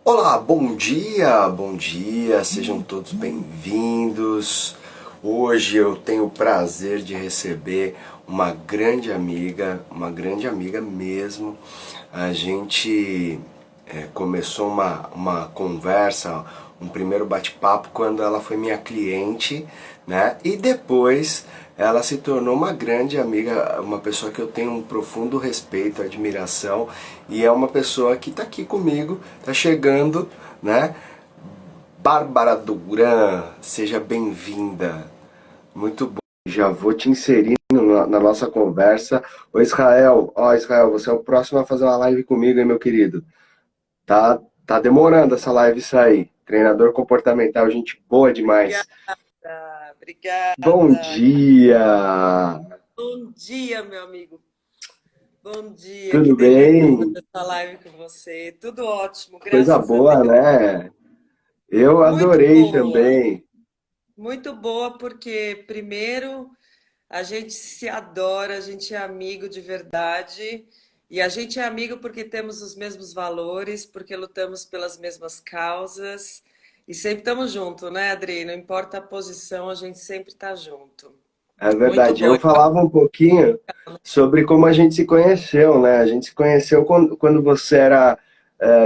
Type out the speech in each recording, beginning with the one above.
Olá, bom dia, sejam todos bem-vindos. Hoje eu tenho o prazer de receber uma grande amiga mesmo. A gente começou uma conversa, um primeiro bate-papo quando ela foi minha cliente, né? E depois ela se tornou uma grande amiga, uma pessoa que eu tenho um profundo respeito, admiração, e é uma pessoa que está aqui comigo, está chegando, né? Bárbara Duran, seja bem-vinda. Muito bom. Já vou te inserindo na nossa conversa. Ô Israel, Israel, você é o próximo a fazer uma live comigo, hein, meu querido? Tá demorando essa live sair. Treinador comportamental, gente boa demais. Bom Obrigada. dia! Bom dia, meu amigo. Bom dia, que Tudo delícia bem? fazer essa live com você. Tudo ótimo, Coisa graças a boa, Deus. né? Eu Muito adorei boa, também. muito boa, porque primeiro a gente se adora, a gente é amigo de verdade. E a gente é amigo porque temos os mesmos valores, porque lutamos pelas mesmas causas. E sempre estamos juntos, né, Adri? Não importa a posição, a gente sempre está junto. É Muito verdade. bom. Eu falava um pouquinho sobre como a gente se conheceu, né? A gente se conheceu quando você era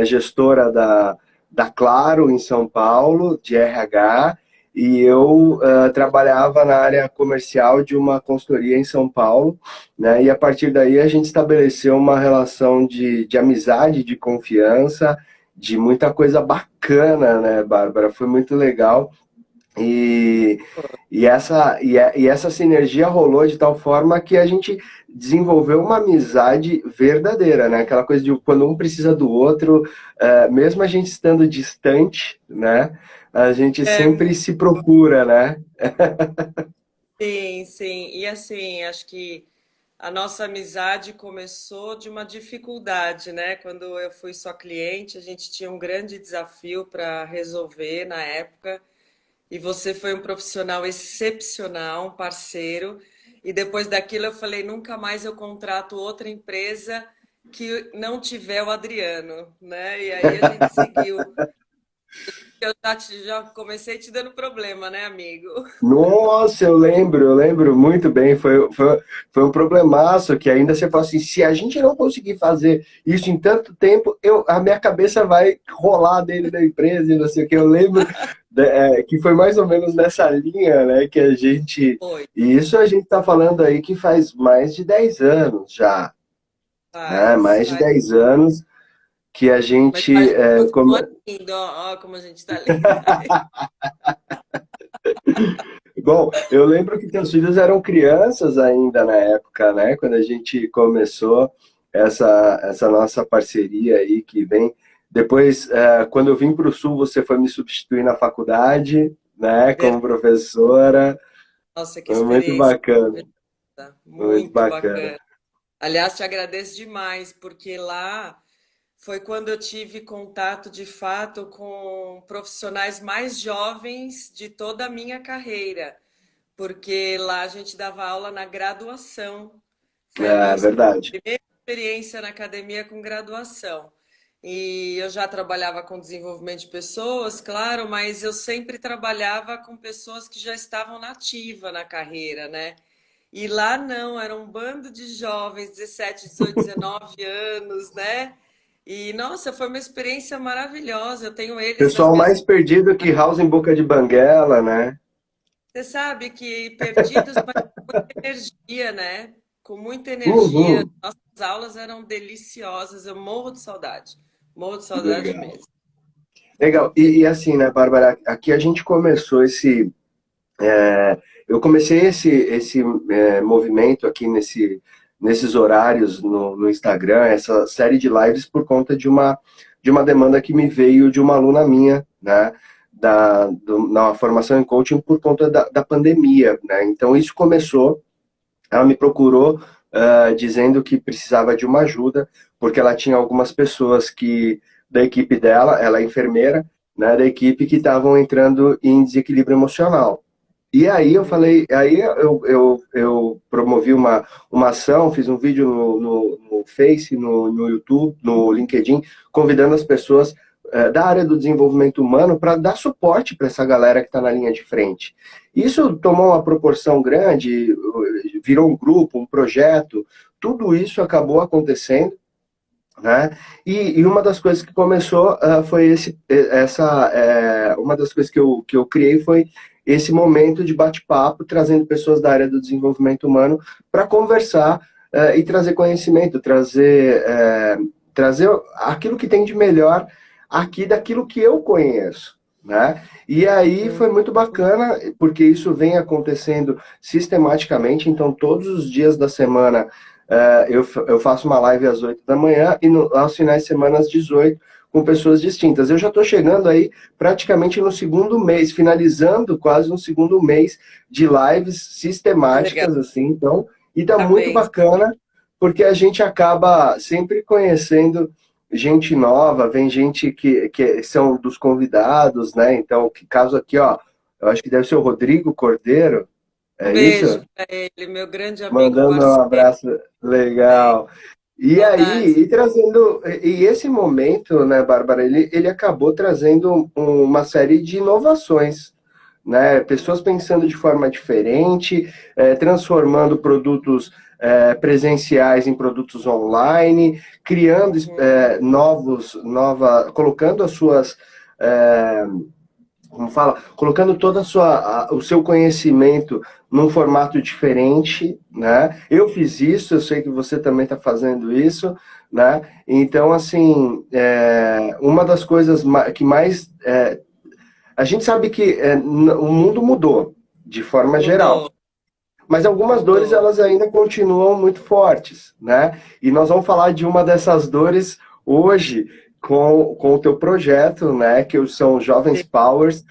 gestora da Claro em São Paulo, de RH, e eu trabalhava na área comercial de uma consultoria em São Paulo, né? E a partir daí a gente estabeleceu uma relação de amizade, de confiança, de muita coisa bacana, né, Bárbara? Foi muito legal. E, e essa sinergia rolou de tal forma que a gente desenvolveu uma amizade verdadeira, né? Aquela coisa de quando um precisa do outro, mesmo a gente estando distante, né? A gente É, sempre se procura, né? sim, sim. E assim, acho que a nossa amizade começou de uma dificuldade, né? Quando eu fui sua cliente, a gente tinha um grande desafio para resolver na época, e você foi um profissional excepcional, um parceiro. E depois daquilo eu falei, nunca mais eu contrato outra empresa que não tiver o Adriano, né? E aí a gente seguiu. Já comecei te dando problema, né, amigo? Nossa, eu lembro muito bem. Foi um problemaço que ainda você fala assim: se a gente não conseguir fazer isso em tanto tempo, a minha cabeça vai rolar dentro da empresa e não sei o que. Eu lembro que foi mais ou menos nessa linha, né, que a gente. Foi, E isso a gente está falando aí que faz mais de 10 anos já, né? Mais de faz. 10 anos que a Mas a gente. gente continua lindo, ó, como a gente tá lindo. Bom, eu lembro que teus filhos eram crianças ainda na época, né? Quando a gente começou essa nossa parceria aí que vem. Depois, quando eu vim para o Sul, você foi me substituir na faculdade, né? Como Verdade. professora. Nossa, que Foi muito experiência bacana, maravilhosa, muito muito bacana. bacana. Aliás, te agradeço demais, porque lá foi quando eu tive contato de fato com profissionais mais jovens de toda a minha carreira, porque lá a gente dava aula na graduação. Foi a minha É verdade. primeira experiência na academia com graduação. E eu já trabalhava com desenvolvimento de pessoas, claro, mas eu sempre trabalhava com pessoas que já estavam nativa na carreira, né? E lá não, era um bando de jovens, 17, 18, 19 anos, né? E nossa, foi uma experiência maravilhosa. Eu tenho eles nas Pessoal minhas. mais perdido que House em Boca de Banguela, né? Você sabe que perdidos, mas com muita energia, né? Com muita energia. Uhum. Nossas aulas eram deliciosas. Eu morro de saudade. Morro de saudade Legal. mesmo. Legal. E assim, né, Bárbara, aqui a gente começou esse. Eu comecei esse movimento aqui nesses horários no Instagram, essa série de lives por conta de uma demanda que me veio de uma aluna minha, né? Na formação em coaching por conta da pandemia, né? Então isso começou, ela me procurou dizendo que precisava de uma ajuda, porque ela tinha algumas pessoas da equipe dela, ela é enfermeira, né, da equipe que estavam entrando em desequilíbrio emocional. E aí eu Hum. falei, aí eu promovi uma ação, fiz um vídeo no Face, no YouTube, no LinkedIn, convidando as pessoas da área do desenvolvimento humano para dar suporte para essa galera que está na linha de frente. Isso tomou uma proporção grande, virou um grupo, um projeto, tudo isso acabou acontecendo, né? E uma das coisas que começou foi uma das coisas que eu criei foi esse momento de bate-papo, trazendo pessoas da área do desenvolvimento humano para conversar e trazer conhecimento, trazer aquilo que tem de melhor aqui daquilo que eu conheço, né? E aí foi muito bacana, porque isso vem acontecendo sistematicamente, então todos os dias da semana eu faço uma live às 8 da manhã e aos finais de semana às 18, com pessoas distintas. Eu já estou chegando aí praticamente no segundo mês, finalizando quase no segundo mês de lives Legal. sistemáticas, assim, então, e tá muito Parabéns. bacana, porque a gente acaba sempre conhecendo gente nova, vem gente que são dos convidados, né? Então, que caso aqui, ó, eu acho que deve ser o Rodrigo Cordeiro, Um é beijo isso? para ele, meu grande amigo Mandando um parceiro. abraço legal. E aí, Saudades. e esse momento, né, Bárbara, ele acabou trazendo uma série de inovações, né? Pessoas pensando de forma diferente, transformando produtos presenciais em produtos online, criando Uhum. colocando as suas como fala, colocando todo o seu conhecimento num formato diferente, né? Eu fiz isso, eu sei que você também está fazendo isso, né? Então, assim, uma das coisas que mais a gente sabe que o mundo mudou de forma geral, Mudou, mas algumas dores mudou. elas ainda continuam muito fortes, né? E nós vamos falar de uma dessas dores hoje com o teu projeto, né? Que são Jovens Powers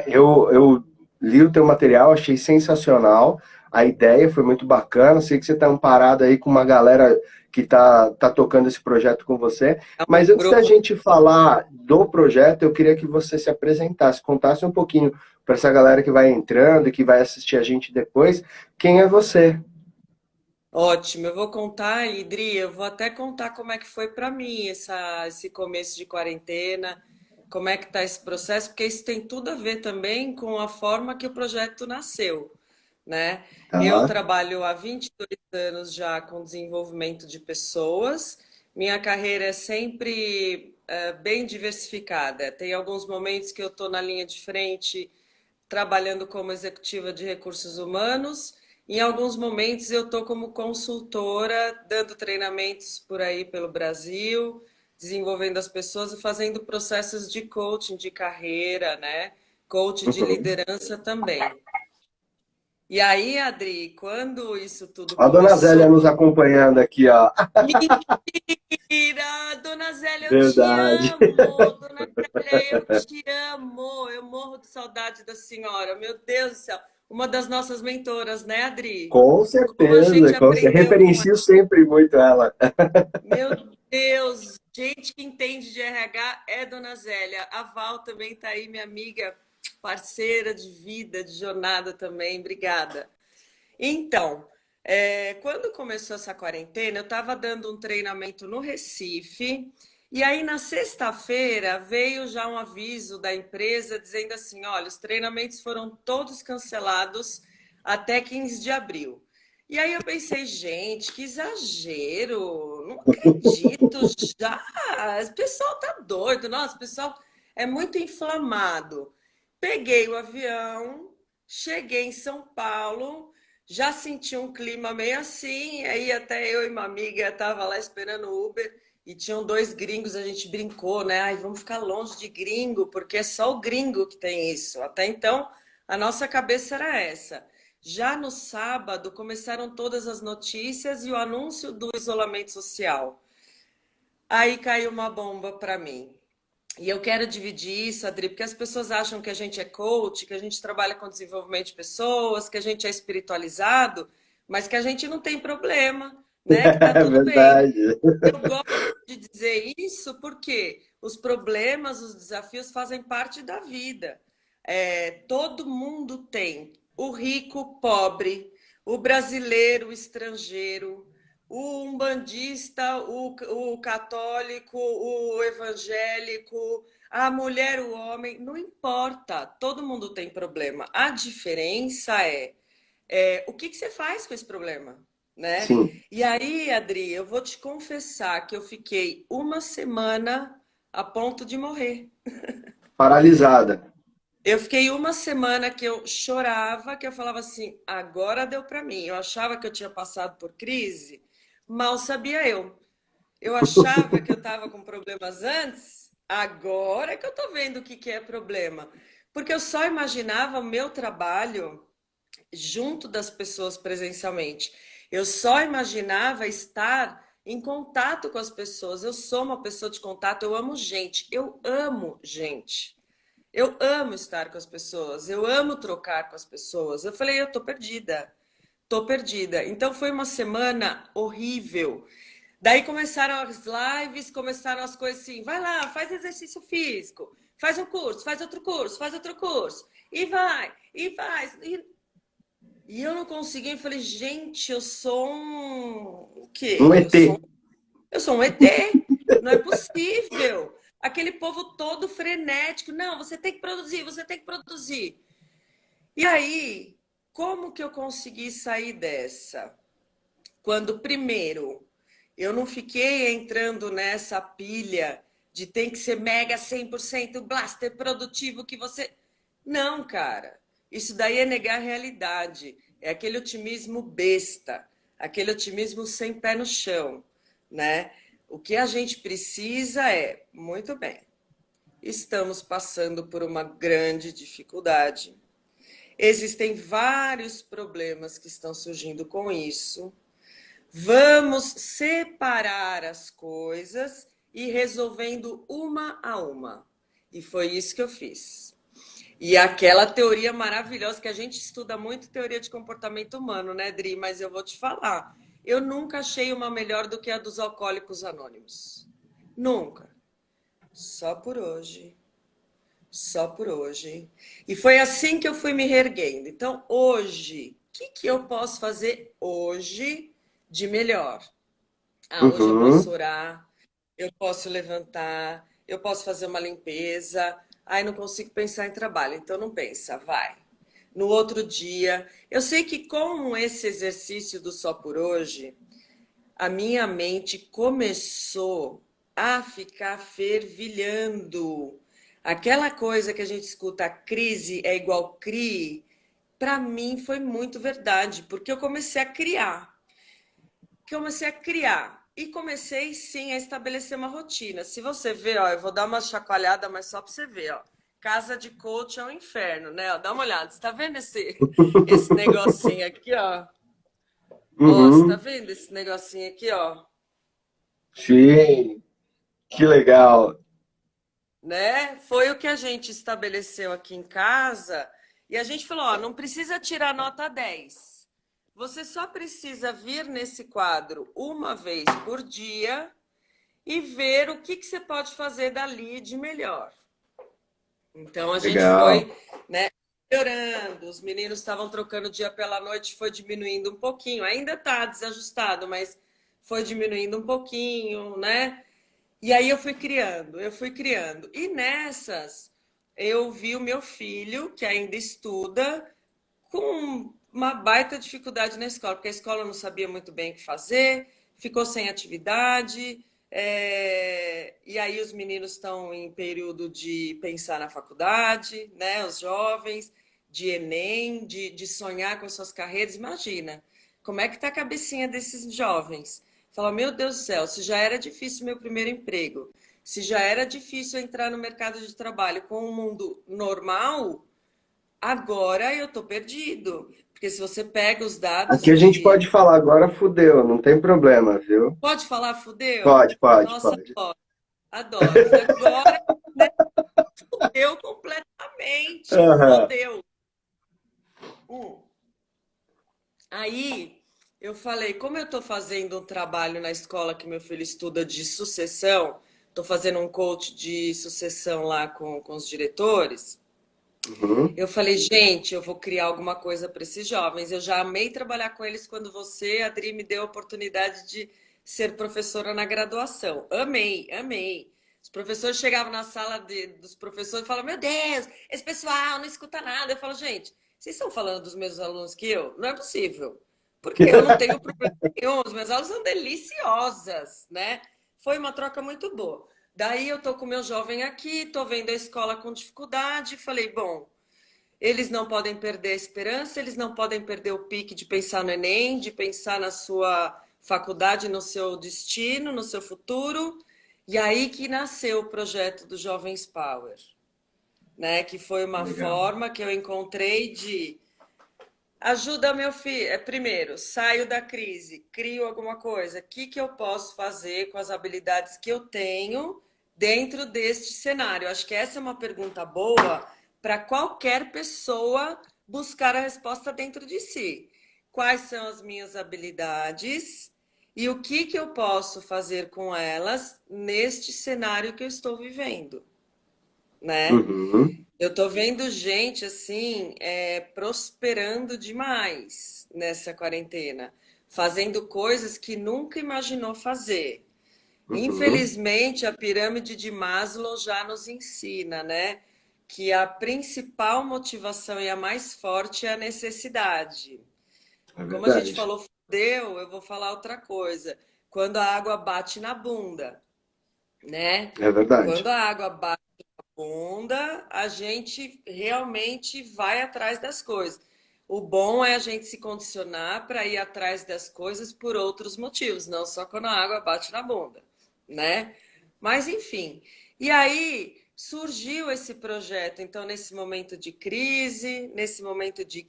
eu li o teu material, achei sensacional. A ideia foi muito bacana. Sei que você está amparado aí com uma galera que tá tocando esse projeto com você. É Mas um antes da grupo. gente falar do projeto, eu queria que você se apresentasse, contasse um pouquinho para essa galera que vai entrando e que vai assistir a gente depois, quem é você? Ótimo, eu vou contar, Idri, eu vou até contar como é que foi para mim esse começo de quarentena, como é que tá esse processo, porque isso tem tudo a ver também com a forma que o projeto nasceu, né? Eu Tá? trabalho há 22 anos já com desenvolvimento de pessoas, minha carreira é sempre bem diversificada. Tem alguns momentos que eu estou na linha de frente trabalhando como executiva de recursos humanos. Em alguns momentos eu estou como consultora, dando treinamentos por aí pelo Brasil, desenvolvendo as pessoas e fazendo processos de coaching de carreira, né? Coach de Uhum. liderança também. E aí, Adri, quando isso tudo A dona Zélia começou, nos acompanhando aqui, ó. mentira! Dona Zélia, eu te Verdade. amo! Dona Zélia, eu te amo! Eu morro de saudade da senhora, meu Deus do céu! Uma das nossas mentoras, né, Adri? Com Como a certeza, gente aprendeu com ela. referencio sempre muito ela. Meu Deus! Gente que entende de RH é Dona Zélia. A Val também tá aí, minha amiga, parceira de vida, de jornada também. Obrigada. Então, quando começou essa quarentena, eu estava dando um treinamento no Recife, e aí na sexta-feira veio já um aviso da empresa dizendo assim: olha, os treinamentos foram todos cancelados até 15 de abril. E aí eu pensei, gente, que exagero, não acredito já, o pessoal tá doido, nossa, o pessoal é muito inflamado. Peguei o avião, cheguei em São Paulo, já senti um clima meio assim, aí até eu e uma amiga tava lá esperando o Uber e tinham dois gringos, a gente brincou, né? Ai, vamos ficar longe de gringo, porque é só o gringo que tem isso. Até então, a nossa cabeça era essa. Já no sábado, começaram todas as notícias e o anúncio do isolamento social. Aí caiu uma bomba para mim. E eu quero dividir isso, Adri, porque as pessoas acham que a gente é coach, que a gente trabalha com desenvolvimento de pessoas, que a gente é espiritualizado, mas que a gente não tem problema, né? Que tá É tudo bem. verdade. Eu gosto de dizer isso porque os problemas, os desafios fazem parte da vida. Todo mundo tem. O rico, o pobre, o brasileiro, o estrangeiro. o umbandista, o católico, o evangélico, a mulher, o homem, não importa, todo mundo tem problema. A diferença é o que você faz com esse problema, né? Sim, E aí, Adri, eu vou te confessar que eu fiquei uma semana a ponto de morrer. paralisada. Eu fiquei uma semana que eu chorava, que eu falava assim, agora deu para mim. Eu achava que eu tinha passado por crise, mal sabia eu. Eu achava que eu estava com problemas antes, agora é que eu estou vendo o que que é problema. Porque eu só imaginava o meu trabalho junto das pessoas presencialmente. Eu só imaginava estar em contato com as pessoas. Eu sou uma pessoa de contato, eu amo gente, eu amo gente. Eu amo estar com as pessoas, eu amo trocar com as pessoas. Eu falei, eu tô perdida, tô perdida. Então foi uma semana horrível. Daí começaram as lives, começaram as coisas assim, vai lá, faz exercício físico, faz um curso, faz outro curso, faz outro curso, e vai, e faz. E eu não consegui, eu falei, gente, eu sou um... O Um quê? ET. Eu sou um ET, não é possível. Aquele povo todo frenético, não, você tem que produzir, você tem que produzir. E aí, como que eu consegui sair dessa? Quando, primeiro, eu não fiquei entrando nessa pilha de tem que ser mega 100% blaster produtivo que você... Não, cara. Isso daí é negar a realidade. É aquele otimismo besta, aquele otimismo sem pé no chão, né? O que a gente precisa é, muito bem, estamos passando por uma grande dificuldade. Existem vários problemas que estão surgindo com isso. Vamos separar as coisas e resolvendo uma a uma. E foi isso que eu fiz. E aquela teoria maravilhosa que a gente estuda muito, teoria de comportamento humano, né, Dri? Mas eu vou te falar, eu nunca achei uma melhor do que a dos alcoólicos anônimos. Nunca. Só por hoje. Só por hoje. E foi assim que eu fui me reerguendo. Então, hoje, o que que eu posso fazer hoje de melhor? Ah, hoje eu posso Uhum. orar, eu posso levantar, eu posso fazer uma limpeza. Ai, não consigo pensar em trabalho, então não pensa, vai. No outro dia, eu sei que com esse exercício do só por hoje, a minha mente começou a ficar fervilhando. Aquela coisa que a gente escuta, crise é igual crie, para mim foi muito verdade, porque eu comecei a criar e comecei sim a estabelecer uma rotina. Se você ver, ó, eu vou dar uma chacoalhada, mas só para você ver, ó. Casa de coach é um inferno, né? Ó, dá uma olhada. Você tá vendo esse negocinho aqui, ó? Ó, você tá Uhum. vendo esse negocinho aqui, ó? Sim, que legal. Né? Foi o que a gente estabeleceu aqui em casa e a gente falou, ó, não precisa tirar nota 10. Você só precisa vir nesse quadro uma vez por dia e ver o que que você pode fazer dali de melhor. Então a gente Legal. foi, né, melhorando. Os meninos estavam trocando dia pela noite, foi diminuindo um pouquinho. Ainda está desajustado, mas foi diminuindo um pouquinho, né? E aí eu fui criando, eu fui criando. E nessas eu vi o meu filho, que ainda estuda, com uma baita dificuldade na escola, porque a escola não sabia muito bem o que fazer, ficou sem atividade, e aí os meninos estão em período de pensar na faculdade, né? Os jovens, de Enem, de sonhar com suas carreiras. Imagina, como é que tá a cabecinha desses jovens? Fala, meu Deus do céu, se já era difícil meu primeiro emprego, se já era difícil entrar no mercado de trabalho com o mundo normal, agora eu tô perdido. Porque se você pega os Aqui dados a gente pode de. falar agora, fudeu, não tem problema, viu? Pode falar fudeu? Pode, pode, Nossa, pode. adoro, adoro. Eu falei, agora, né, fudeu completamente. Aham. Fudeu. Hum. Aí eu falei, como eu estou fazendo um trabalho na escola que meu filho estuda de sucessão, estou fazendo um coach de sucessão lá com os diretores. Uhum. Eu falei, gente, eu vou criar alguma coisa para esses jovens. Eu já amei trabalhar com eles quando você, Adri, me deu a oportunidade de ser professora na graduação. Amei, amei. Os professores chegavam na sala dos professores e falavam, meu Deus, esse pessoal não escuta nada. Eu falo, gente, vocês estão falando dos mesmos alunos que eu? Não é possível. Porque eu não tenho problema nenhum. Os meus aulas são deliciosas, né? Foi uma troca muito boa. Daí eu tô com o meu jovem aqui, tô vendo a escola com dificuldade, falei, bom, eles não podem perder a esperança, eles não podem perder o pique de pensar no Enem, de pensar na sua faculdade, no seu destino, no seu futuro. E aí que nasceu o projeto do Jovens Power, né? Que foi uma Legal. forma que eu encontrei de ajuda meu filho. Primeiro, saio da crise, crio alguma coisa. O que que eu posso fazer com as habilidades que eu tenho dentro deste cenário? Acho que essa é uma pergunta boa para qualquer pessoa buscar a resposta dentro de si. Quais são as minhas habilidades e o que que eu posso fazer com elas neste cenário que eu estou vivendo, né? Uhum. Eu tô vendo gente assim, prosperando demais nessa quarentena, fazendo coisas que nunca imaginou fazer. Uhum. Infelizmente, a pirâmide de Maslow já nos ensina, né, que a principal motivação e a mais forte é a necessidade. É Como a gente verdade. falou, fudeu, eu vou falar outra coisa. Quando a água bate na bunda, né? É verdade. Quando a água bate bunda, a gente realmente vai atrás das coisas. O bom é a gente se condicionar para ir atrás das coisas por outros motivos, não só quando a água bate na bunda, né? Mas enfim. E aí surgiu esse projeto, então, nesse momento de crise, nesse momento de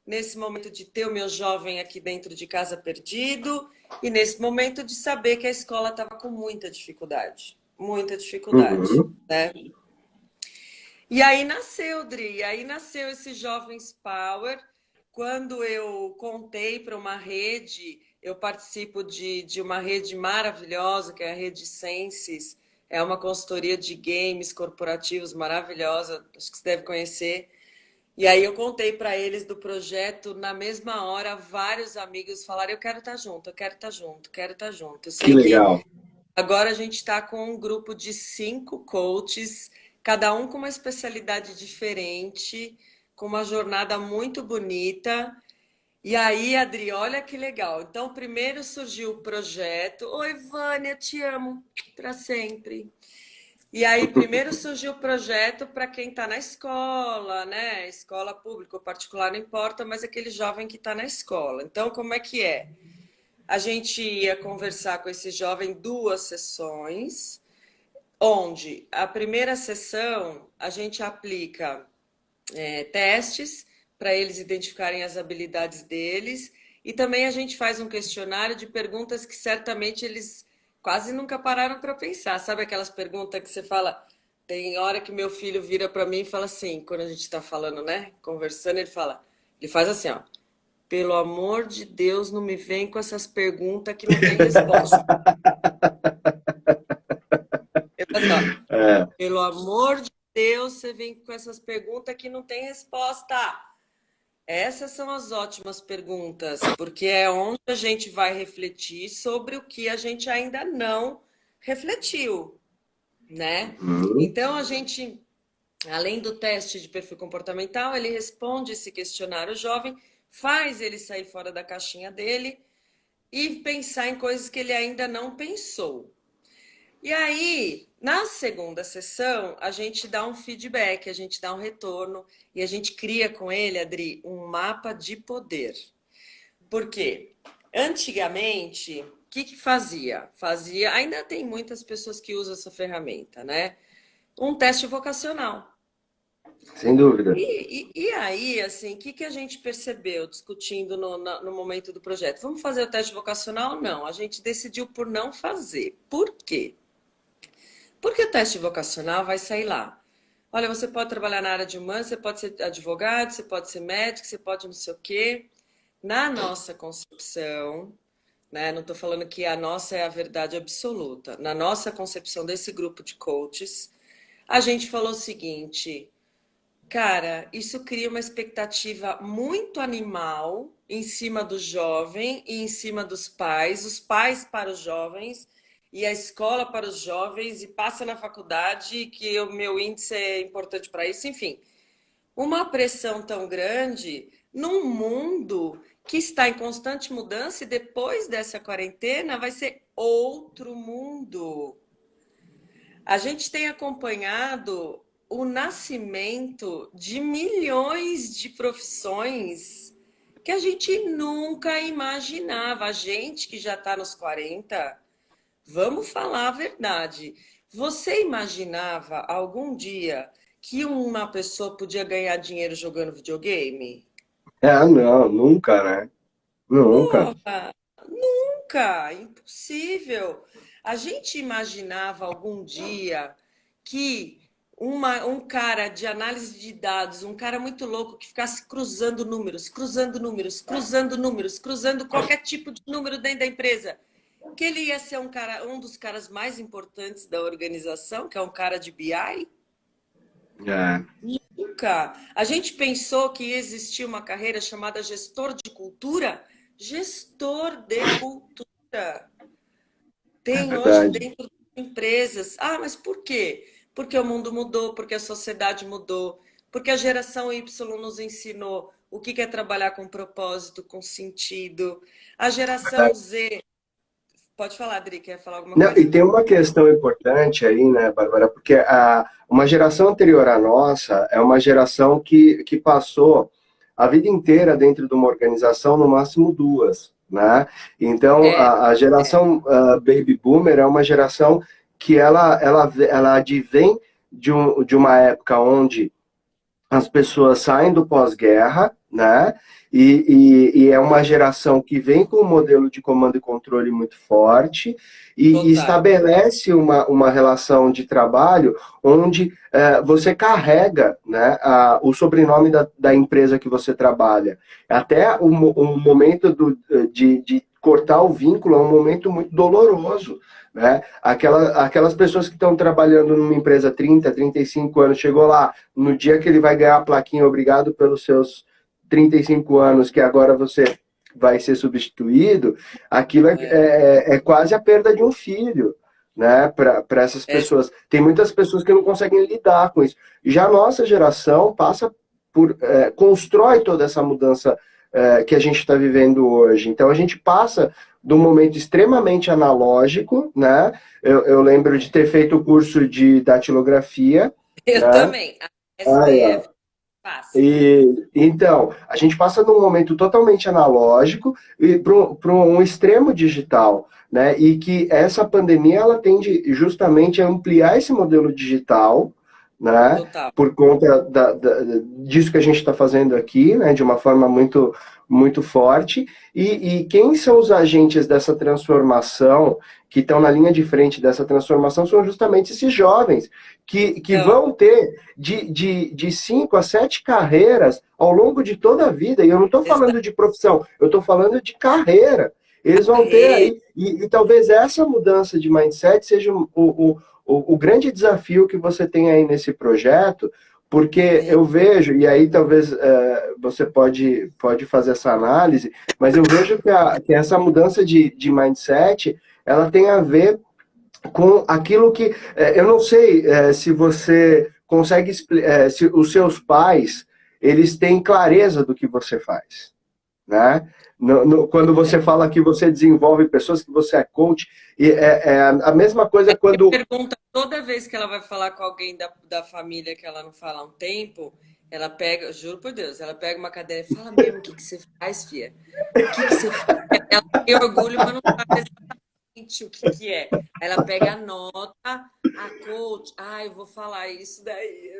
nesse momento de ter o meu jovem aqui dentro de casa perdido e nesse momento de saber que a escola estava com muita dificuldade, Uhum. né? E aí nasceu, Dri, aí nasceu esse Jovens Power. Quando eu contei para uma rede, eu participo de uma rede maravilhosa, que é a Rede Senses, é uma consultoria de games corporativos maravilhosa, acho que você deve conhecer. E aí eu contei para eles do projeto, na mesma hora, vários amigos falaram: eu quero estar junto, eu quero estar junto, quero estar junto. Eu Que sei que legal. agora a gente está com um grupo de 5 coaches, cada um com uma especialidade diferente, com uma jornada muito bonita. E aí, Adri, olha que legal. Então, primeiro surgiu o projeto. Oi, Vânia, te amo para sempre. E aí, primeiro surgiu o projeto para quem está na escola, né? Escola pública ou particular, não importa, mas aquele jovem que está na escola. Então, como é que é? A gente ia conversar com esse jovem 2 sessões, onde a primeira sessão a gente aplica testes para eles identificarem as habilidades deles e também a gente faz um questionário de perguntas que certamente eles quase nunca pararam para pensar. Sabe aquelas perguntas que você fala? Tem hora que meu filho vira para mim e fala assim, quando a gente está falando, né? Conversando, ele faz assim, ó. Pelo amor de Deus, não me vem com essas perguntas que não tem resposta. Eu faço, ó, É. pelo amor de Deus, você vem com essas perguntas que não tem resposta. Essas são as ótimas perguntas, porque é onde a gente vai refletir sobre o que a gente ainda não refletiu, né? Uhum. Então a gente, além do teste de perfil comportamental, ele responde esse questionário jovem, faz ele sair fora da caixinha dele e pensar em coisas que ele ainda não pensou. E aí, na segunda sessão, a gente dá um feedback, a gente dá um retorno e a gente cria com ele, Adri, um mapa de poder. Por quê? Antigamente, o que que fazia? Fazia, ainda tem muitas pessoas que usam essa ferramenta, né? Um teste vocacional. Sem dúvida. E aí, assim, o que que a gente percebeu discutindo no momento do projeto? Vamos fazer o teste vocacional? Não, a gente decidiu por não fazer. Por quê? Porque o teste vocacional vai sair lá. Olha, você pode trabalhar na área de humanas, você pode ser advogado, você pode ser médico, você pode não sei o quê. Na nossa concepção, né? Não estou falando que a nossa é a verdade absoluta. Na nossa concepção desse grupo de coaches, a gente falou o seguinte: Cara, isso cria uma expectativa muito animal em cima do jovem e em cima dos pais, os pais para os jovens e a escola para os jovens, e passa na faculdade que o meu índice é importante para isso, enfim. Uma pressão tão grande num mundo que está em constante mudança, e depois dessa quarentena vai ser outro mundo. A gente tem acompanhado o nascimento de milhões de profissões que a gente nunca imaginava. A gente que já está nos 40, vamos falar a verdade. Você imaginava algum dia que uma pessoa podia ganhar dinheiro jogando videogame? É, não, nunca, né? Nunca. Porra, nunca, impossível. A gente imaginava algum dia que um cara de análise de dados, um cara muito louco que ficasse cruzando números, cruzando números, cruzando números, cruzando qualquer tipo de número dentro da empresa, que ele ia ser um cara, um dos caras mais importantes da organização, que é um cara de BI? É, Nunca. A gente pensou que existia uma carreira chamada gestor de cultura. Gestor de cultura. é Tem hoje verdade. dentro das empresas. Ah, mas por quê? Porque o mundo mudou, porque a sociedade mudou, porque a geração Y nos ensinou o que é trabalhar com propósito, com sentido. A geração Z. Pode falar, Adri, quer falar alguma Não, e coisa? tem uma questão importante aí, né, Bárbara, porque uma geração anterior à nossa é uma geração que passou a vida inteira dentro de uma organização, no máximo duas, né? Então, É, a é, geração Baby Boomer é uma geração que ela advém de uma época onde as pessoas saem do pós-guerra, né? E é uma geração que vem com um modelo de comando e controle muito forte e total. estabelece uma relação de trabalho onde você carrega, né, o sobrenome da empresa que você trabalha. Até o momento de cortar o vínculo é um momento muito doloroso, né? Aquelas pessoas que estão trabalhando numa empresa há 30, 35 anos, chegou lá, no dia que ele vai ganhar a plaquinha, obrigado pelos seus 35 anos, que agora você vai ser substituído, aquilo É, é quase a perda de um filho, né, para essas é, pessoas. Tem muitas pessoas que não conseguem lidar com isso. Já a nossa geração passa constrói toda essa mudança que a gente está vivendo hoje. Então a gente passa de um momento extremamente analógico, né? Eu lembro de ter feito o curso de datilografia, eu né? também. A Aí, ó. SDF, fácil. Então, a gente passa de um momento totalmente analógico e para um extremo digital, né? E que essa pandemia ela tende justamente a ampliar esse modelo digital, né? Total. Por conta disso que a gente está fazendo aqui, né? De uma forma muito, muito forte. E quem são os agentes dessa transformação, que estão na linha de frente dessa transformação, são justamente esses jovens, que Então, vão ter de 5 a 7 carreiras ao longo de toda a vida. E eu não estou essa falando de profissão, eu estou falando de carreira. Eles vão ter carreira. aí, e talvez essa mudança de mindset seja o grande desafio que você tem aí nesse projeto, porque eu vejo, e aí talvez você pode fazer essa análise, mas eu vejo que essa mudança de mindset, ela tem a ver com aquilo que eu não sei se você consegue se os seus pais eles têm clareza do que você faz, né? Quando você fala que você desenvolve pessoas, que você é coach, e é a mesma coisa quando Pergunta toda vez que ela vai falar com alguém da família que ela não fala há um tempo, ela pega, juro por Deus, ela pega uma cadeira e fala mesmo o que que você faz, fia? O que que você faz? Ela tem orgulho, mas não sabe exatamente o que que é. Aí ela pega a nota, a coach, eu vou falar isso daí.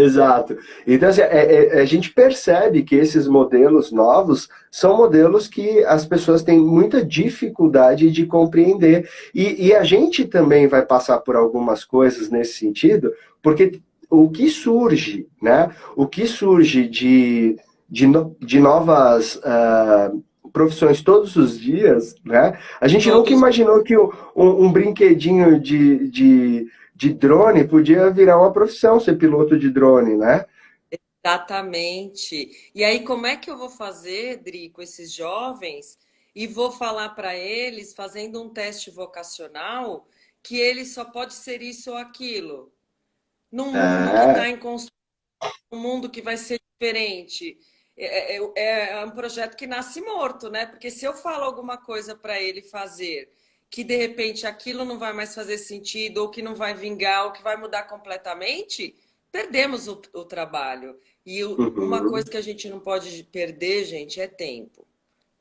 exato. Então, assim, a gente percebe que esses modelos novos são modelos que as pessoas têm muita dificuldade de compreender. E a gente também vai passar por algumas coisas nesse sentido, porque o que surge, né? O que surge de novas profissões todos os dias, né? A gente nunca Todos, imaginou que um brinquedinho de drone podia virar uma profissão, ser piloto de drone, né? Exatamente. E aí, como é que eu vou fazer, Dri, com esses jovens e vou falar para eles, fazendo um teste vocacional, que ele só pode ser isso ou aquilo, num mundo que É, está em construção, um mundo que vai ser diferente. É um projeto que nasce morto, né? Porque se eu falo alguma coisa para ele fazer, que de repente aquilo não vai mais fazer sentido, ou que não vai vingar, ou que vai mudar completamente, perdemos o trabalho. E uma uhum, coisa que a gente não pode perder, gente, é tempo.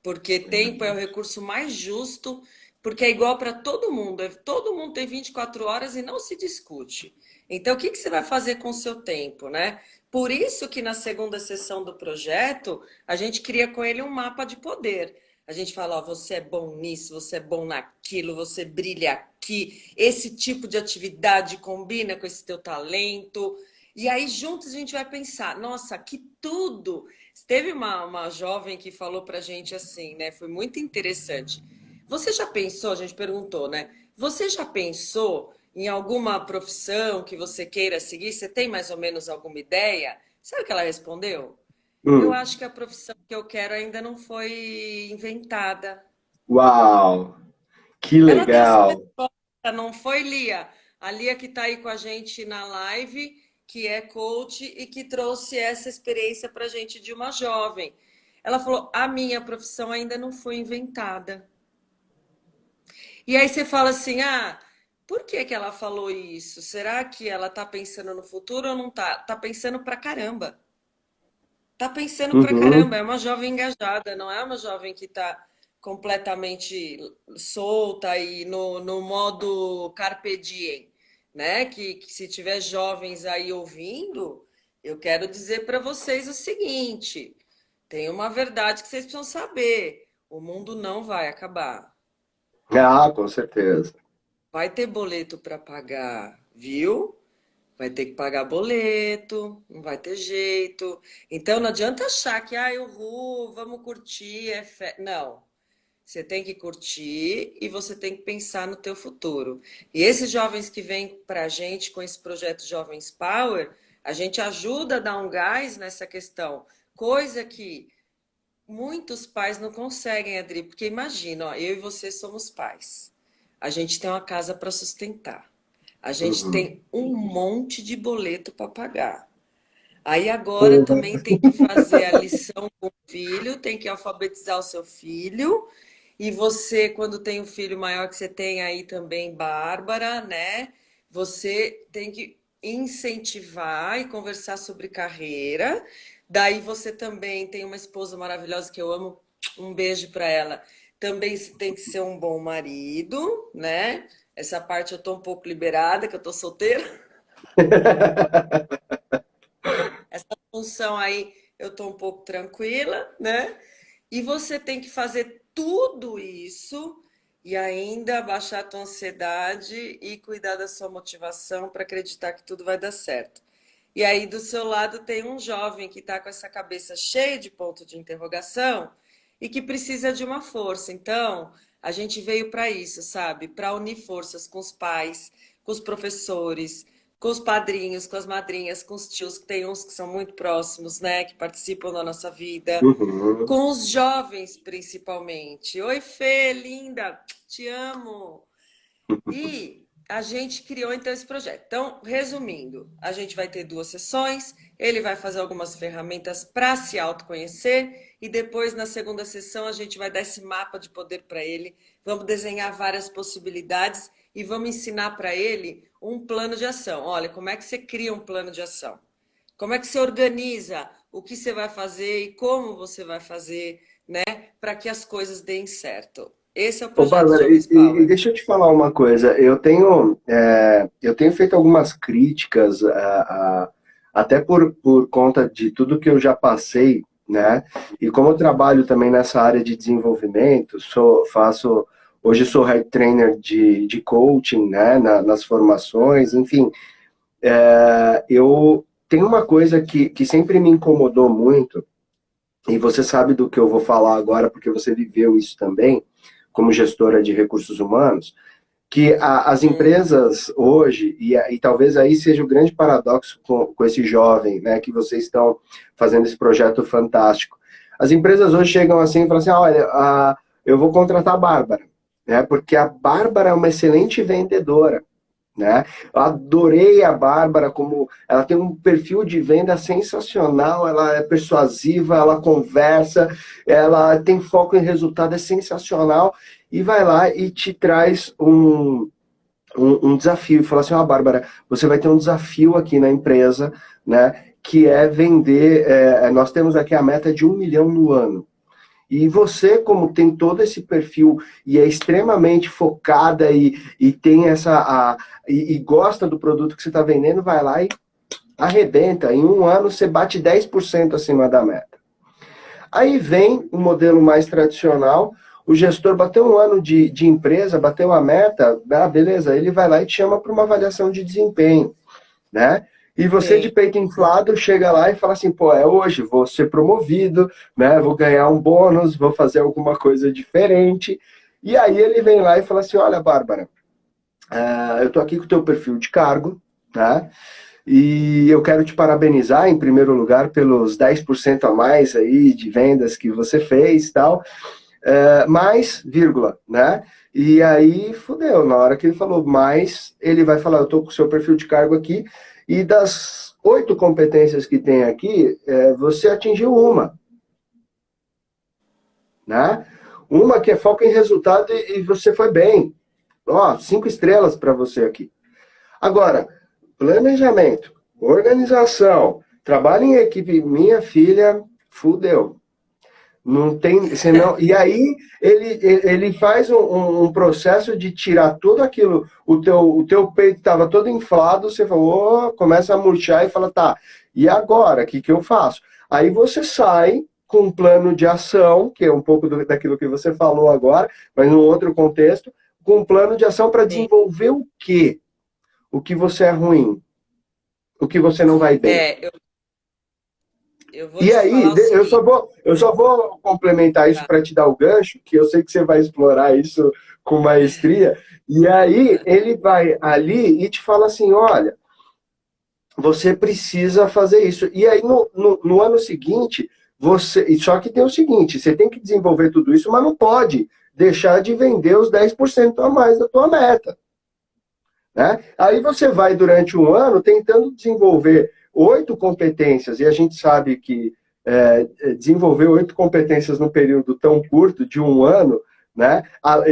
Porque é tempo é o verdade. recurso mais justo, porque é igual para todo mundo. Todo mundo tem 24 horas e não se discute. Então, o que que você vai fazer com o seu tempo, né? Por isso que na segunda sessão do projeto, a gente cria com ele um mapa de poder. A gente fala, ó, você é bom nisso, você é bom naquilo, você brilha aqui, esse tipo de atividade combina com esse teu talento. E aí, juntos, a gente vai pensar, nossa, que tudo! Teve uma jovem que falou pra gente assim, né? Foi muito interessante. Você já pensou, a gente perguntou, né? Você já pensou em alguma profissão que você queira seguir? Você tem mais ou menos alguma ideia? Sabe o que ela respondeu? Eu Hum, acho que a profissão que eu quero ainda não foi inventada. uau, que Ela deu essa legal. resposta, não foi, Lia? A Lia que está aí com a gente na live, que é coach e que trouxe essa experiência para a gente de uma jovem. Ela falou: a minha profissão ainda não foi inventada. E aí você fala assim: ah, por que que ela falou isso? Será que ela está pensando no futuro ou não está? Está pensando pra caramba. Tá pensando pra Uhum. caramba, é uma jovem engajada, não é uma jovem que tá completamente solta e no modo carpe diem, né? Que se tiver jovens aí ouvindo, eu quero dizer para vocês o seguinte: tem uma verdade que vocês precisam saber: o mundo não vai acabar. Ah, com certeza. Vai ter boleto para pagar, viu? Vai ter que pagar boleto, não vai ter jeito. Então não adianta achar que, ai, uhul, vamos curtir, Não, você tem que curtir e você tem que pensar no teu futuro. E esses jovens que vêm para a gente com esse projeto Jovens Power, a gente ajuda a dar um gás nessa questão. Coisa que muitos pais não conseguem, Adri, porque imagina, ó, eu e você somos pais. A gente tem uma casa para sustentar. A gente Uhum. tem um monte de boleto para pagar. Aí agora Uhum. também tem que fazer a lição com o filho, tem que alfabetizar o seu filho. E você, quando tem um filho maior que você tem aí também, Bárbara, né? Você tem que incentivar e conversar sobre carreira. Daí você também tem uma esposa maravilhosa que eu amo, um beijo para ela. Também tem que ser um bom marido, né? Essa parte eu tô um pouco liberada, que eu tô solteira. Essa função aí eu tô um pouco tranquila, né? E você tem que fazer tudo isso e ainda baixar a tua ansiedade e cuidar da sua motivação para acreditar que tudo vai dar certo. E aí do seu lado tem um jovem que está com essa cabeça cheia de ponto de interrogação e que precisa de uma força. Então, a gente veio para isso, sabe? Para unir forças com os pais, com os professores, com os padrinhos, com as madrinhas, com os tios, que tem uns que são muito próximos, né? Que participam da nossa vida Uhum. com os jovens, principalmente. Oi, Fê, linda, te amo. E a gente criou então esse projeto. Então, resumindo, a gente vai ter duas sessões, ele vai fazer algumas ferramentas para se autoconhecer e depois na segunda sessão a gente vai dar esse mapa de poder para ele, vamos desenhar várias possibilidades e vamos ensinar para ele um plano de ação. Olha, como é que você cria um plano de ação? Como é que você organiza o que você vai fazer e como você vai fazer, né, para que as coisas deem certo? Esse é o Ô, projeto Bárbara, Jovens e Power. deixa eu te falar uma coisa. Eu tenho feito algumas críticas, até por conta de tudo que eu já passei, né? E como eu trabalho também nessa área de desenvolvimento, hoje sou head trainer de coaching, né? Nas formações, enfim. Eu tenho uma coisa que sempre me incomodou muito, e você sabe do que eu vou falar agora, porque você viveu isso também, como gestora de recursos humanos. que as Hum, empresas hoje, e talvez aí seja o grande paradoxo com esse jovem, né, que vocês estão fazendo esse projeto fantástico. As empresas hoje chegam assim e falam assim, olha, eu vou contratar a Bárbara, né, porque a Bárbara é uma excelente vendedora. Né? Eu adorei a Bárbara, como ela tem um perfil de venda sensacional, ela é persuasiva, ela conversa, ela tem foco em resultado, é sensacional, e vai lá e te traz um desafio, e fala assim, ó, Bárbara, você vai ter um desafio aqui na empresa, né, que é vender, nós temos aqui a meta de 1 milhão no ano. E você, como tem todo esse perfil e é extremamente focada e tem e gosta do produto que você está vendendo, vai lá e arrebenta. Em um ano você bate 10% acima da meta. Aí vem o modelo mais tradicional, o gestor bateu um ano de empresa, bateu a meta, beleza, ele vai lá e te chama para uma avaliação de desempenho, né? E você de sim. peito inflado chega lá e fala assim, pô, é hoje, vou ser promovido, né? Vou ganhar um bônus, vou fazer alguma coisa diferente. E aí ele vem lá e fala assim, olha, Bárbara, eu tô aqui com o teu perfil de cargo, tá? E eu quero te parabenizar, em primeiro lugar, pelos 10% a mais aí de vendas que você fez e tal, mais, vírgula, né? E aí, fudeu, na hora que ele falou mais, ele vai falar, eu tô com o seu perfil de cargo aqui, e das 8 competências que tem aqui, você atingiu uma, né? Uma que é foco em resultado e você foi bem. Ó, 5 estrelas para você aqui. Agora, planejamento, organização, trabalho em equipe, minha filha, fudeu. Não tem, senão, e aí ele faz um processo de tirar tudo aquilo, o teu peito estava todo inflado, você falou, começa a murchar e fala, tá, e agora, o que que eu faço? Aí você sai com um plano de ação, que é um pouco daquilo que você falou agora, mas num outro contexto, com um plano de ação para Sim. desenvolver o quê? O que você é ruim, o que você não vai bem. É, eu vou E te aí, falar o eu seguinte, só vou, eu só vou complementar isso tá? para te dar o gancho, que eu sei que você vai explorar isso com maestria. E aí, ele vai ali e te fala assim: olha, você precisa fazer isso. E aí, no ano seguinte, só que tem o seguinte: você tem que desenvolver tudo isso, mas não pode deixar de vender os 10% a mais da tua meta. Né? Aí você vai, durante um ano, tentando desenvolver 8 competências, e a gente sabe que desenvolver 8 competências num período tão curto, de um ano, né?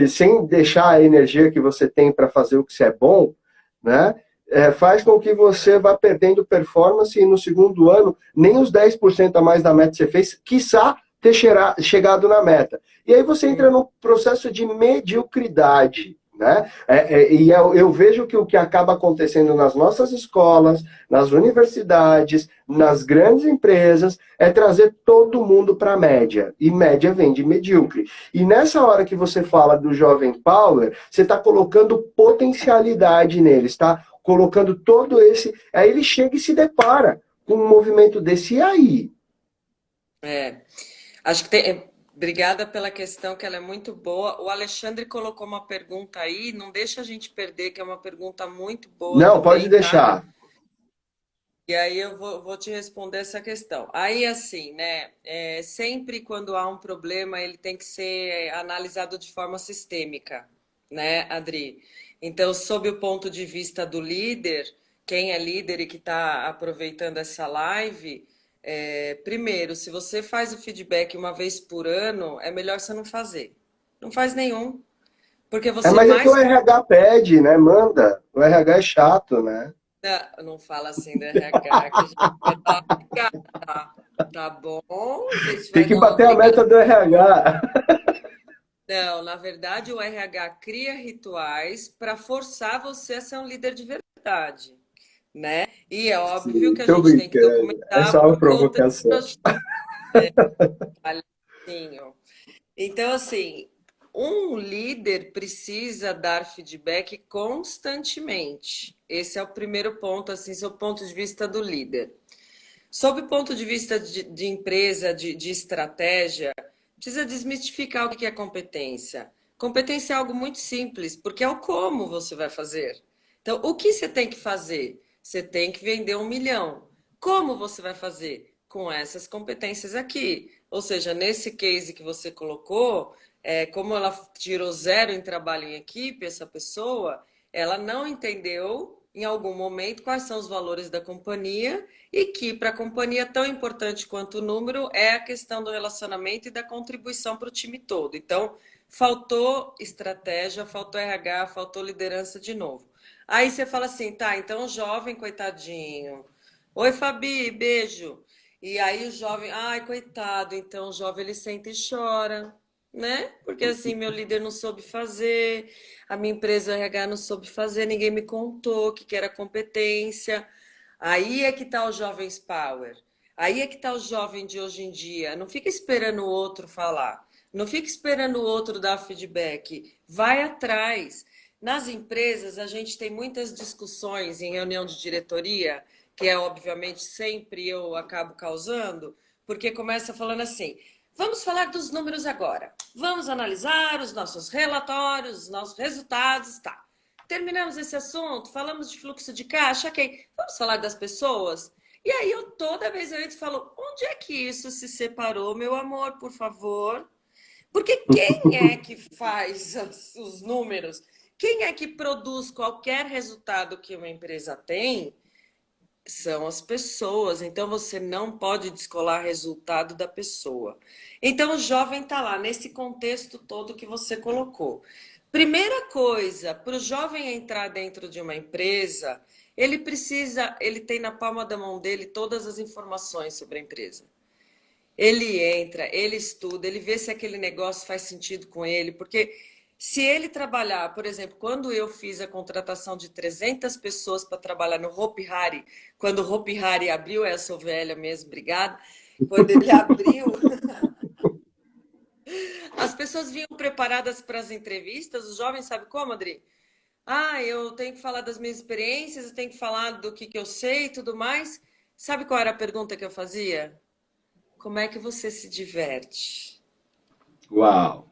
Sem deixar a energia que você tem para fazer o que você é bom, né? Faz com que você vá perdendo performance e no segundo ano, nem os 10% a mais da meta você fez, quiçá ter chegado na meta. E aí você entra num processo de mediocridade, né? E eu vejo que o que acaba acontecendo nas nossas escolas, nas universidades, nas grandes empresas, é trazer todo mundo para a média. E média vem de medíocre. E nessa hora que você fala do jovem power, você está colocando potencialidade nele, está colocando todo esse. Aí ele chega e se depara com um movimento desse. E aí? É, acho que tem. Obrigada pela questão, que ela é muito boa. O Alexandre colocou uma pergunta aí, não deixa a gente perder, que é uma pergunta muito boa Não, pode também, tá? deixar. E aí eu vou te responder essa questão. Aí, assim, né? Sempre quando há um problema, ele tem que ser analisado de forma sistêmica, né, Adri? Então, sob o ponto de vista do líder, quem é líder e que está aproveitando essa live, primeiro, se você faz o feedback uma vez por ano, é melhor você não fazer. Não faz nenhum. Porque você Mas é que o mais. RH pede, né? Manda. O RH é chato, né? Não, não fala assim do RH, que a gente vai dar uma brigada, tá bom? A gente Tem vai que dar uma bater a brigada. meta do RH. Não, na verdade, o RH cria rituais para forçar você a ser um líder de verdade, né? E é óbvio Sim, que a tô gente tem que brincando. É documentar só uma por conta de provocação. projeto. Palhacinho. Então, assim, um líder precisa dar feedback constantemente. Esse é o primeiro ponto, assim, seu ponto de vista do líder. Sob o ponto de vista de empresa, de estratégia, precisa desmistificar o que é competência. Competência é algo muito simples, porque é o como você vai fazer. Então, o que você tem que fazer? Você tem que vender 1 milhão. Como você vai fazer? Com essas competências aqui. Ou seja, nesse case que você colocou, como ela tirou zero em trabalho em equipe, essa pessoa, ela não entendeu em algum momento quais são os valores da companhia e que para a companhia tão importante quanto o número é a questão do relacionamento e da contribuição para o time todo. Então, faltou estratégia, faltou RH, faltou liderança de novo. Aí você fala assim, tá, então o jovem, coitadinho. Oi, Fabi, beijo. E aí o jovem, ai, coitado, então o jovem ele senta e chora, né? Porque assim, meu líder não soube fazer, a minha empresa RH não soube fazer, ninguém me contou que era competência. Aí é que tá o Jovens Power. Aí é que tá o jovem de hoje em dia. Não fica esperando o outro falar. Não fica esperando o outro dar feedback. Vai atrás. Nas empresas, a gente tem muitas discussões em reunião de diretoria, que é obviamente sempre eu acabo causando, porque começa falando assim: vamos falar dos números agora. Vamos analisar os nossos relatórios, os nossos resultados, tá. Terminamos esse assunto, falamos de fluxo de caixa, ok. Vamos falar das pessoas? E aí eu toda vez eu entro e falo, onde é que isso se separou, meu amor, por favor? Porque quem é que faz os números? Quem é que produz qualquer resultado que uma empresa tem? São as pessoas. Então você não pode descolar resultado da pessoa. Então o jovem está lá nesse contexto todo que você colocou. Primeira coisa, para o jovem entrar dentro de uma empresa, ele tem na palma da mão dele todas as informações sobre a empresa. Ele entra, ele estuda, ele vê se aquele negócio faz sentido com ele, porque se ele trabalhar, por exemplo, quando eu fiz a contratação de 300 pessoas para trabalhar no Hopi Hari, quando o Hopi Hari abriu, eu sou velha mesmo, obrigada, quando ele abriu, as pessoas vinham preparadas para as entrevistas, os jovens, sabe como, Adri? Ah, eu tenho que falar das minhas experiências, eu tenho que falar do que eu sei e tudo mais. Sabe qual era a pergunta que eu fazia? Como é que você se diverte? Uau!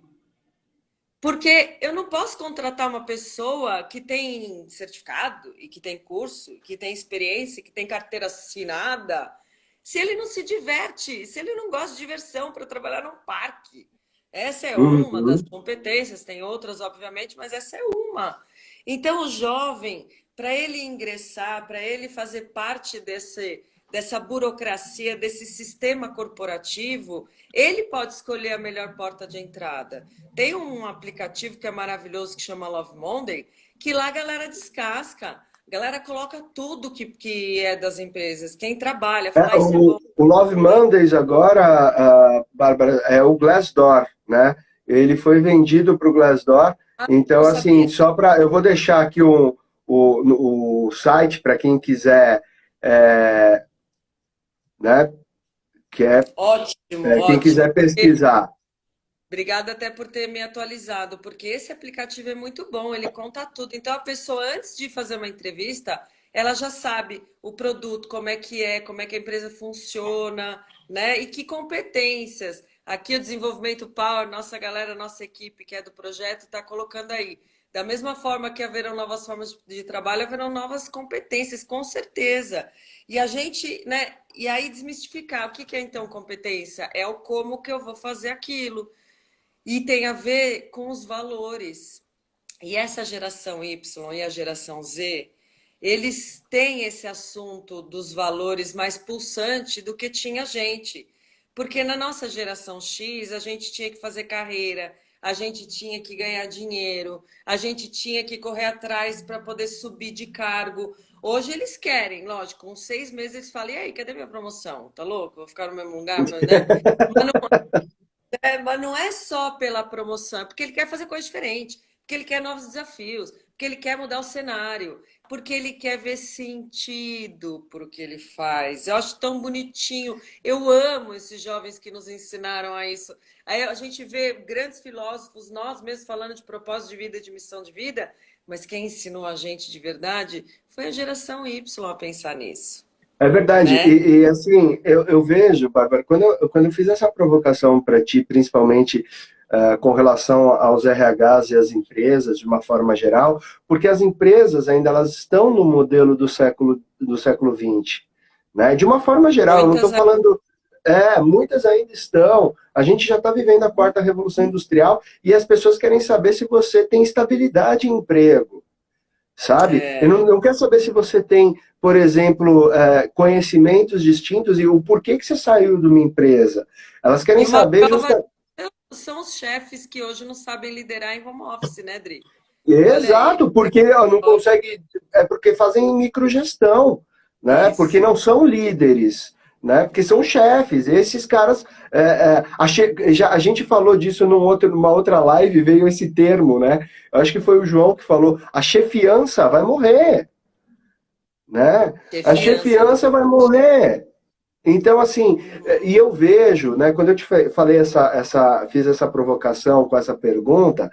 Porque eu não posso contratar uma pessoa que tem certificado e que tem curso, que tem experiência, que tem carteira assinada, se ele não se diverte, se ele não gosta de diversão para trabalhar num parque. Essa é uma das Uhum. competências, tem outras, obviamente, mas essa é uma. Então, o jovem, para ele ingressar, para ele fazer parte dessa burocracia, desse sistema corporativo, ele pode escolher a melhor porta de entrada. Tem um aplicativo que é maravilhoso que chama Love Monday, que lá a galera descasca. A galera coloca tudo que é das empresas. Quem trabalha, fala, isso é bom. O Love Mondays agora, Bárbara, é o Glassdoor, né? Ele foi vendido para o Glassdoor. Ah, Então, não assim, sabia. só para... Eu vou deixar aqui o site para quem quiser, é, né? Que Ótimo, quem ótimo. quiser pesquisar. Obrigada até por ter me atualizado, porque esse aplicativo é muito bom, ele conta tudo. Então, a pessoa, antes de fazer uma entrevista, ela já sabe o produto, como é que a empresa funciona, né? E que competências. Aqui o Desenvolvimento Power, nossa galera, nossa equipe que é do projeto, está colocando aí. Da mesma forma que haverão novas formas de trabalho, haverão novas competências, com certeza. E a gente, né? E aí desmistificar o que é então competência? É o como que eu vou fazer aquilo. E tem a ver com os valores. E essa geração Y e a geração Z, eles têm esse assunto dos valores mais pulsante do que tinha a gente. Porque na nossa geração X, a gente tinha que fazer carreira, a gente tinha que ganhar dinheiro, a gente tinha que correr atrás para poder subir de cargo. Hoje eles querem, lógico, com 6 meses eles falam, e aí, cadê minha promoção? Tá louco? Vou ficar no mesmo lugar, né? Mas mas não é só pela promoção, é porque ele quer fazer coisa diferente, porque ele quer novos desafios, porque ele quer mudar o cenário, porque ele quer ver sentido para o que ele faz. Eu acho tão bonitinho. Eu amo esses jovens que nos ensinaram a isso. Aí a gente vê grandes filósofos, nós mesmos falando de propósito de vida, de missão de vida, mas quem ensinou a gente de verdade foi a geração Y a pensar nisso, É verdade. né? Assim, eu vejo, Bárbara, quando eu fiz essa provocação para ti, principalmente com relação aos RHs e às empresas, de uma forma geral, porque as empresas ainda elas estão no modelo do século XX, né? De uma forma geral, eu não estou Muitas. falando... muitas ainda estão. A gente já está vivendo a quarta revolução industrial e as pessoas querem saber se você tem estabilidade em emprego, sabe? Eu É, não quero saber se você tem, por exemplo, conhecimentos distintos e o porquê que você saiu de uma empresa. Elas querem e uma saber prova justamente... são os chefes que hoje não sabem liderar em home office, né, Dri? Olha aí. Exato, porque ó, não consegue, é porque fazem microgestão, né? Porque Isso. não são líderes, né? Porque são chefes. Esses caras, a gente falou disso numa outra live, veio esse termo, né? Eu acho que foi o João que falou, a chefiança vai morrer, né? A Confiança. chefiança vai morrer. Então, assim, e eu vejo, né, quando eu te falei fiz essa provocação com essa pergunta,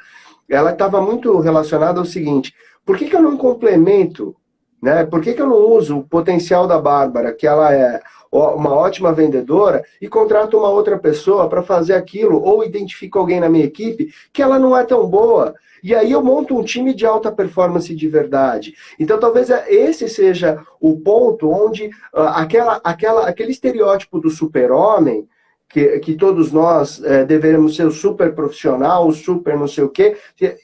ela estava muito relacionada ao seguinte: por que que eu não complemento, né? Por que que eu não uso o potencial da Bárbara, que ela é uma ótima vendedora, e contrato uma outra pessoa para fazer aquilo, ou identifico alguém na minha equipe que ela não é tão boa? E aí eu monto um time de alta performance de verdade. Então talvez esse seja o ponto onde aquele estereótipo do super-homem, que todos nós deveremos ser o super profissional, o super não sei o quê,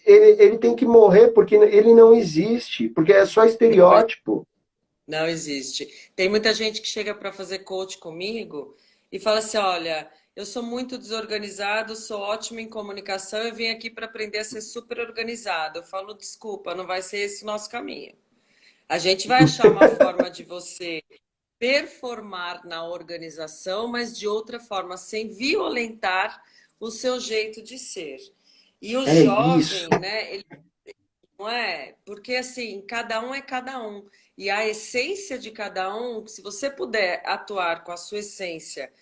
ele tem que morrer porque ele não existe, porque é só estereótipo. Não existe. Tem muita gente que chega para fazer coach comigo e fala assim: olha, eu sou muito desorganizado, sou ótimo em comunicação, eu vim aqui para aprender a ser super organizado. Eu falo, desculpa, não vai ser esse o nosso caminho. A gente vai achar uma forma de você performar na organização, mas de outra forma, sem violentar o seu jeito de ser. E o É isso. jovem, né, não é? Porque assim, cada um é cada um. E a essência de cada um, se você puder atuar com a sua essência,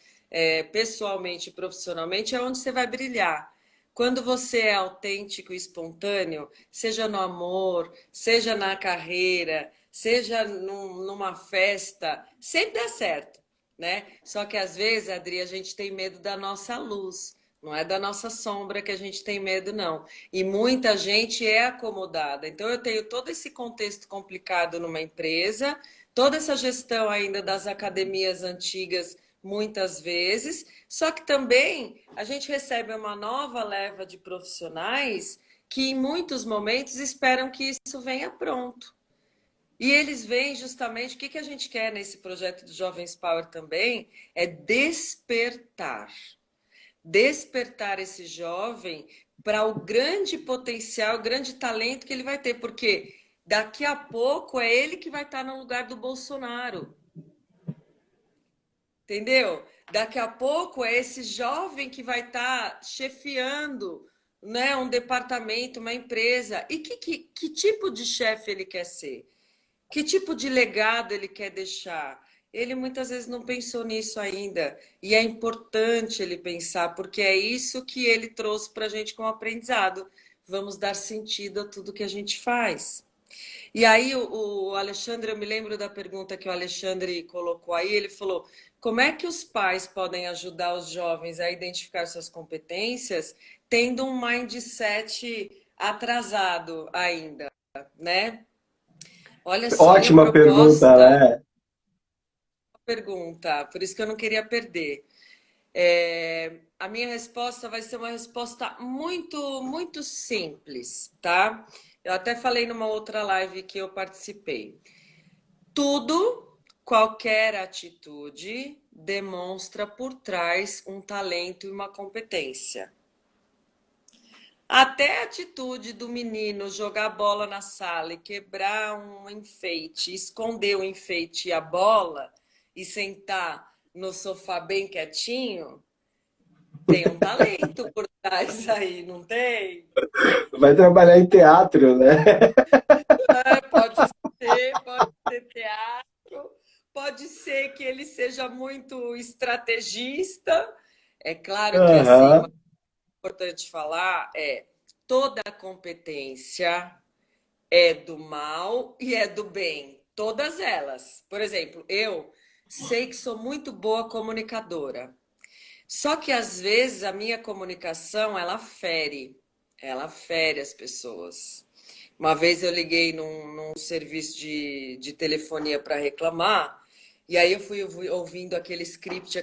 pessoalmente e profissionalmente, é onde você vai brilhar. Quando você é autêntico e espontâneo, seja no amor, seja na carreira, seja numa festa, sempre dá certo, né? Só que às vezes, Adri, a gente tem medo da nossa luz. Não é da nossa sombra que a gente tem medo, não. E muita gente é acomodada. Então, eu tenho todo esse contexto complicado numa empresa, toda essa gestão ainda das academias antigas, muitas vezes. Só que também a gente recebe uma nova leva de profissionais que, em muitos momentos, esperam que isso venha pronto. E eles veem justamente o que a gente quer nesse projeto do Jovens Power também é despertar esse jovem para o grande potencial, o grande talento que ele vai ter, porque daqui a pouco é ele que vai estar no lugar do Bolsonaro, entendeu? Daqui a pouco é esse jovem que vai estar chefiando, né, um departamento, uma empresa. E que tipo de chefe ele quer ser? Que tipo de legado ele quer deixar? Ele muitas vezes não pensou nisso ainda. E é importante ele pensar, porque é isso que ele trouxe para a gente como aprendizado. Vamos dar sentido a tudo que a gente faz. E aí o Alexandre, eu me lembro da pergunta que o Alexandre colocou aí, ele falou: como é que os pais podem ajudar os jovens a identificar suas competências, tendo um mindset atrasado ainda, né? Olha só, minha Ótima pergunta, proposta, né? pergunta, por isso que eu não queria perder. A minha resposta vai ser uma resposta muito, muito simples, tá? Eu até falei numa outra live que eu participei. Tudo, qualquer atitude, demonstra por trás um talento e uma competência. Até a atitude do menino jogar a bola na sala e quebrar um enfeite, esconder o enfeite e a bola e sentar no sofá bem quietinho, tem um talento por trás aí, não tem? Vai trabalhar em teatro, né? Pode ser teatro, pode ser que ele seja muito estrategista. É claro que assim, Aham. importante falar toda competência é do mal e é do bem. Todas elas. Por exemplo, eu sei que sou muito boa comunicadora. Só que às vezes a minha comunicação, ela fere as pessoas. Uma vez eu liguei num serviço de telefonia para reclamar, e aí eu fui ouvindo aquele script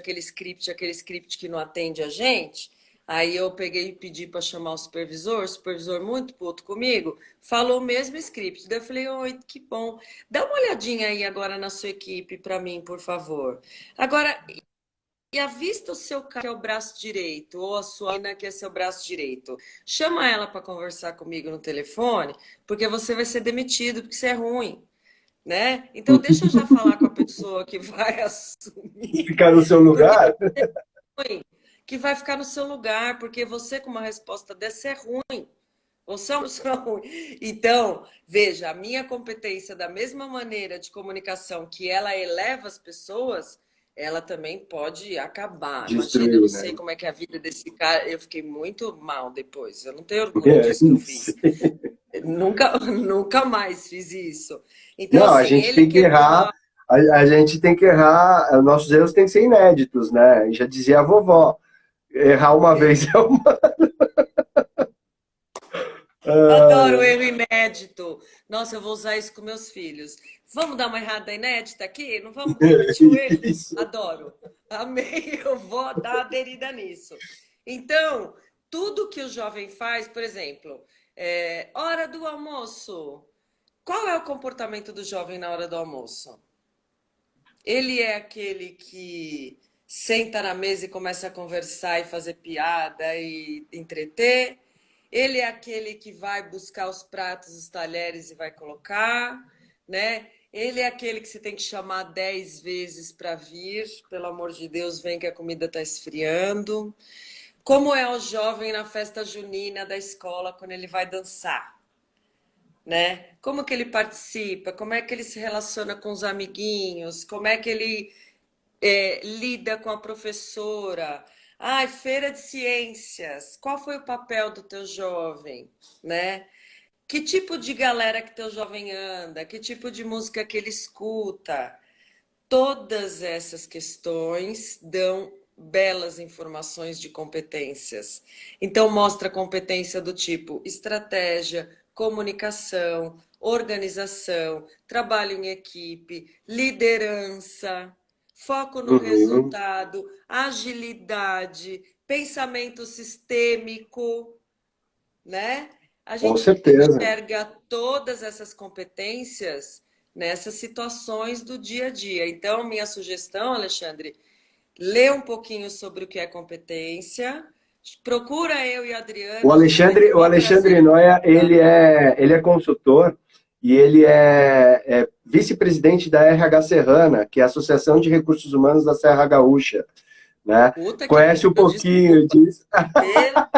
que não atende a gente. Aí eu peguei e pedi para chamar o supervisor muito puto comigo, falou o mesmo script. Daí eu falei, oi, que bom. Dá uma olhadinha aí agora na sua equipe para mim, por favor. Agora, e avista o seu cara que é o braço direito, ou a sua mina que é seu braço direito. Chama ela para conversar comigo no telefone, porque você vai ser demitido, porque você é ruim, né? Então deixa eu já falar com a pessoa que vai assumir, Ficar no seu porque lugar? que vai ficar no seu lugar, porque você com uma resposta dessa é ruim. Você é uma pessoa ruim. Então, veja, a minha competência, da mesma maneira de comunicação que ela eleva as pessoas, ela também pode acabar. Imagina, eu não Destruir, sei né? como é que é a vida desse cara. Eu fiquei muito mal depois. Eu não tenho orgulho disso que eu fiz. Nunca, nunca mais fiz isso. Então, Não, a assim, gente ele tem que quebrou errar, a... a gente tem que errar, nossos erros têm que ser inéditos, né? Já dizia a vovó, errar uma vez é uma. Adoro o Ah, erro inédito. Nossa, eu vou usar isso com meus filhos. Vamos dar uma errada inédita aqui? Não vamos repetir o erro? isso. Adoro. Amei. Eu vou dar aderida nisso. Então, tudo que o jovem faz, por exemplo, hora do almoço. Qual é o comportamento do jovem na hora do almoço? Ele é aquele que senta na mesa e começa a conversar e fazer piada e entreter. Ele é aquele que vai buscar os pratos, os talheres e vai colocar, né? Ele é aquele que você tem que chamar 10 vezes para vir. Pelo amor de Deus, vem que a comida está esfriando. Como é o jovem na festa junina da escola quando ele vai dançar, né? Como que ele participa? Como é que ele se relaciona com os amiguinhos? Como é que ele lida com a professora? Ai, feira de ciências. Qual foi o papel do teu jovem, né? Que tipo de galera que teu jovem anda? Que tipo de música que ele escuta? Todas essas questões dão belas informações de competências. Então, mostra competência do tipo estratégia, comunicação, organização, trabalho em equipe, liderança, foco no Uhum, resultado, agilidade, pensamento sistêmico, né? A com gente certeza. enxerga todas essas competências nessas situações do dia a dia. Então, minha sugestão, Alexandre, lê um pouquinho sobre o que é competência, procura eu e a Adriana, a gente vai ter o O maior Alexandre prazer. Noia, ele é consultor e ele é vice-presidente da RH Serrana, que é a Associação de Recursos Humanos da Serra Gaúcha, né? Puta que Conhece um pariu, pouquinho desculpa. disso? Pelo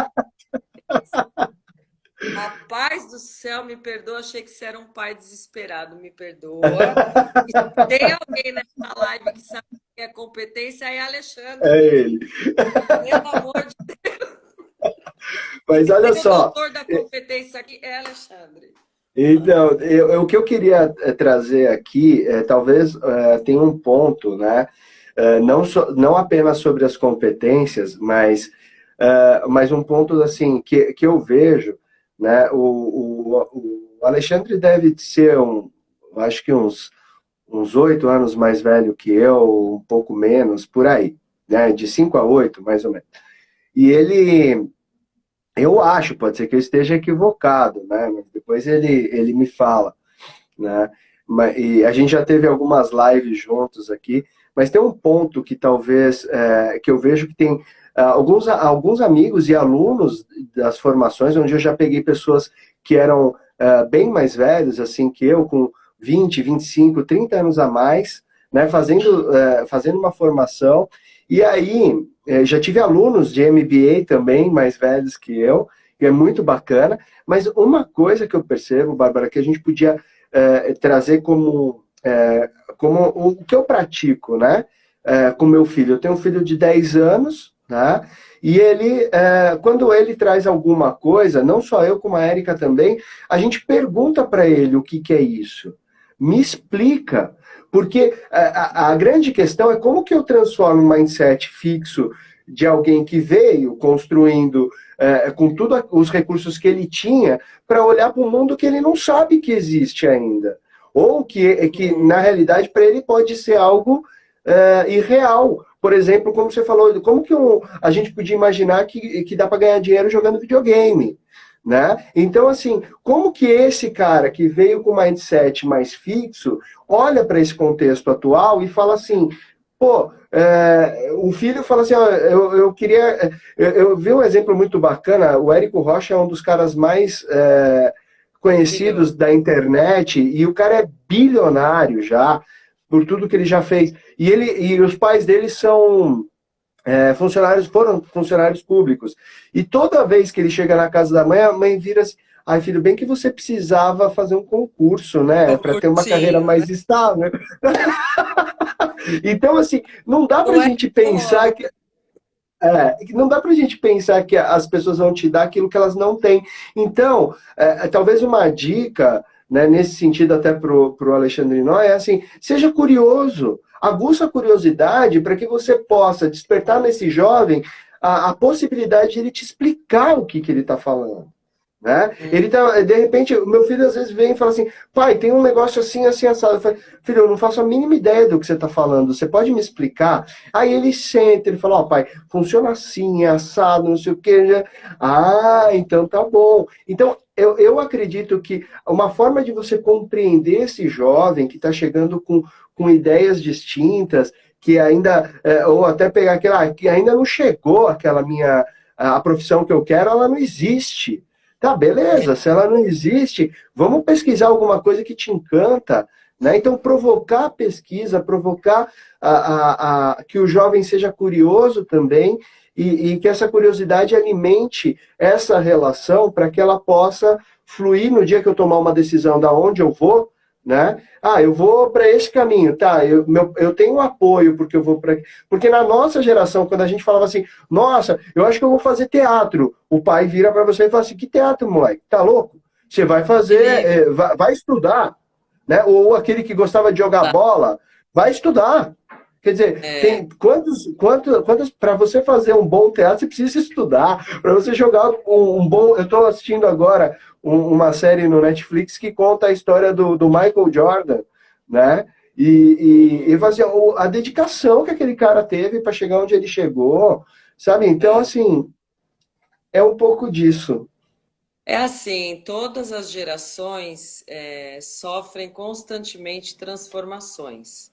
Rapaz do céu, me perdoa, achei que você era um pai desesperado, me perdoa. E se tem alguém nessa live que sabe o que é competência, é Alexandre. É ele. Pelo amor de Deus. Mas Se olha tem o só, doutor da competência aqui, é Alexandre. então, o que eu queria trazer aqui, talvez tenha um ponto, né? Não apenas sobre as competências, mas um ponto assim que eu vejo, né? O Alexandre deve ser acho que uns 8 anos mais velho que eu, um pouco menos, por aí, né? De 5 a 8, mais ou menos. E eu acho, pode ser que eu esteja equivocado, né? Mas depois ele me fala, né? E a gente já teve algumas lives juntos aqui, mas tem um ponto que talvez que eu vejo que tem alguns amigos e alunos das formações, onde eu já peguei pessoas que eram bem mais velhos, assim, que eu, com 20, 25, 30 anos a mais, né? Fazendo uma formação, e aí já tive alunos de MBA também, mais velhos que eu, e é muito bacana, mas uma coisa que eu percebo, Bárbara, que a gente podia trazer como o que eu pratico, né? Com meu filho. Eu tenho um filho de 10 anos, né? E quando ele traz alguma coisa, não só eu, como a Érica também, a gente pergunta para ele o que é isso. Me explica. Porque a grande questão é como que eu transformo um mindset fixo de alguém que veio construindo com todos os recursos que ele tinha para olhar para um mundo que ele não sabe que existe ainda. Ou que na realidade, para ele pode ser algo irreal. Por exemplo, como você falou, como que a gente podia imaginar que dá para ganhar dinheiro jogando videogame? Né? Então, assim, como que esse cara que veio com um mindset mais fixo olha para esse contexto atual e fala assim, pô, o filho fala assim, ó, eu queria... Eu vi um exemplo muito bacana, o Érico Rocha é um dos caras mais conhecidos Bilhões. da internet e o cara é bilionário já, por tudo que ele já fez. E os pais dele são foram funcionários públicos. E toda vez que ele chega na casa da mãe, a mãe vira assim, ai filho, bem que você precisava fazer um concurso, né, para ter uma carreira Concursinho, né? mais estável. Então, assim, não dá O para a gente pensar Érico, que não dá para a gente pensar que as pessoas vão te dar aquilo que elas não têm. Então, talvez uma dica, né, nesse sentido até para o Alexandre Noé, é assim, seja curioso, aguça a curiosidade para que você possa despertar nesse jovem a possibilidade de ele te explicar o que ele está falando. Né? Ele tá, de repente, o meu filho às vezes vem e fala assim, pai, tem um negócio assim, assim, assado. Eu falo, filho, eu não faço a mínima ideia do que você está falando, você pode me explicar? Aí ele senta, ele fala, ó, pai, funciona assim, é assado, não sei o quê. Né? Ah, então tá bom. Então, eu acredito que uma forma de você compreender esse jovem que está chegando com ideias distintas, que ainda, ou até pegar aquela, que ainda não chegou aquela minha, a profissão que eu quero, ela não existe. Tá, beleza. Se ela não existe, vamos pesquisar alguma coisa que te encanta. Né? Então, provocar a pesquisa, provocar que o jovem seja curioso também e que essa curiosidade alimente essa relação para que ela possa fluir no dia que eu tomar uma decisão da onde eu vou, né? Ah, eu vou para esse caminho, tá? Eu tenho um apoio porque eu vou para. Porque na nossa geração, quando a gente falava assim, nossa, eu acho que eu vou fazer teatro, o pai vira para você e fala assim, que teatro, moleque? Tá louco? Você vai fazer, perigo. vai estudar, né? Ou aquele que gostava de jogar bola, vai estudar. Quer dizer, É, tem quantos para você fazer um bom teatro, você precisa estudar. Para você jogar um bom. Eu estou assistindo agora uma série no Netflix que conta a história do Michael Jordan, né? E fazer a dedicação que aquele cara teve para chegar onde ele chegou, sabe? Então, é. assim, é um pouco disso. É assim, todas as gerações sofrem constantemente transformações.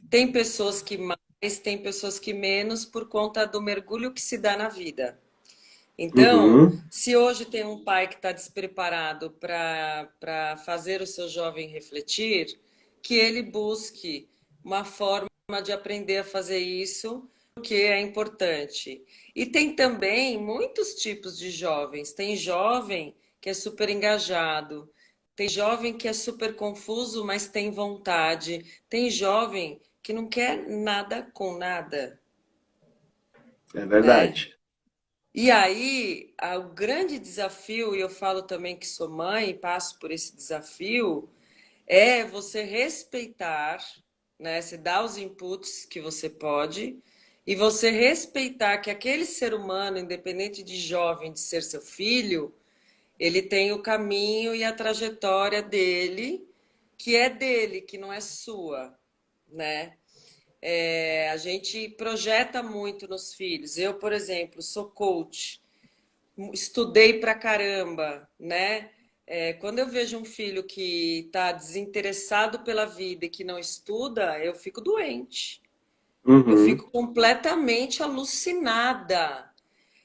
Tem pessoas que mais, tem pessoas que menos por conta do mergulho que se dá na vida. Então, Uhum. se hoje tem um pai que está despreparado para fazer o seu jovem refletir, que ele busque uma forma de aprender a fazer isso, porque é importante. E tem também muitos tipos de jovens. Tem jovem que é super engajado, tem jovem que é super confuso, mas tem vontade, tem jovem que não quer nada com nada, É né? verdade. E aí, o grande desafio, e eu falo também que sou mãe e passo por esse desafio, é você respeitar, né? Você dá os inputs que você pode, e você respeitar que aquele ser humano, independente de jovem, de ser seu filho, ele tem o caminho e a trajetória dele, que não é sua, né? A gente projeta muito nos filhos. Eu, por exemplo, sou coach, estudei pra caramba, né? Quando eu vejo um filho que está desinteressado pela vida e que não estuda, eu fico doente. Eu Uhum. fico completamente alucinada.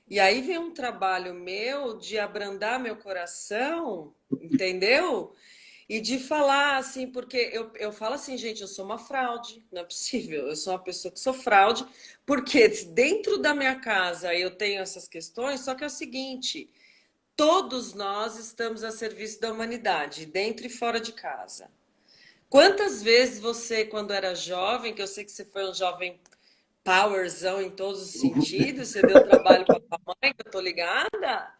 E aí vem um trabalho meu de abrandar meu coração, entendeu? E de falar assim, porque eu falo assim, gente, eu sou uma fraude, não é possível, eu sou uma pessoa que sou fraude, porque dentro da minha casa eu tenho essas questões, só que é o seguinte, todos nós estamos a serviço da humanidade, dentro e fora de casa. Quantas vezes você, quando era jovem, que eu sei que você foi um jovem powerzão em todos os sentidos, você deu trabalho para a mãe, que eu tô ligada,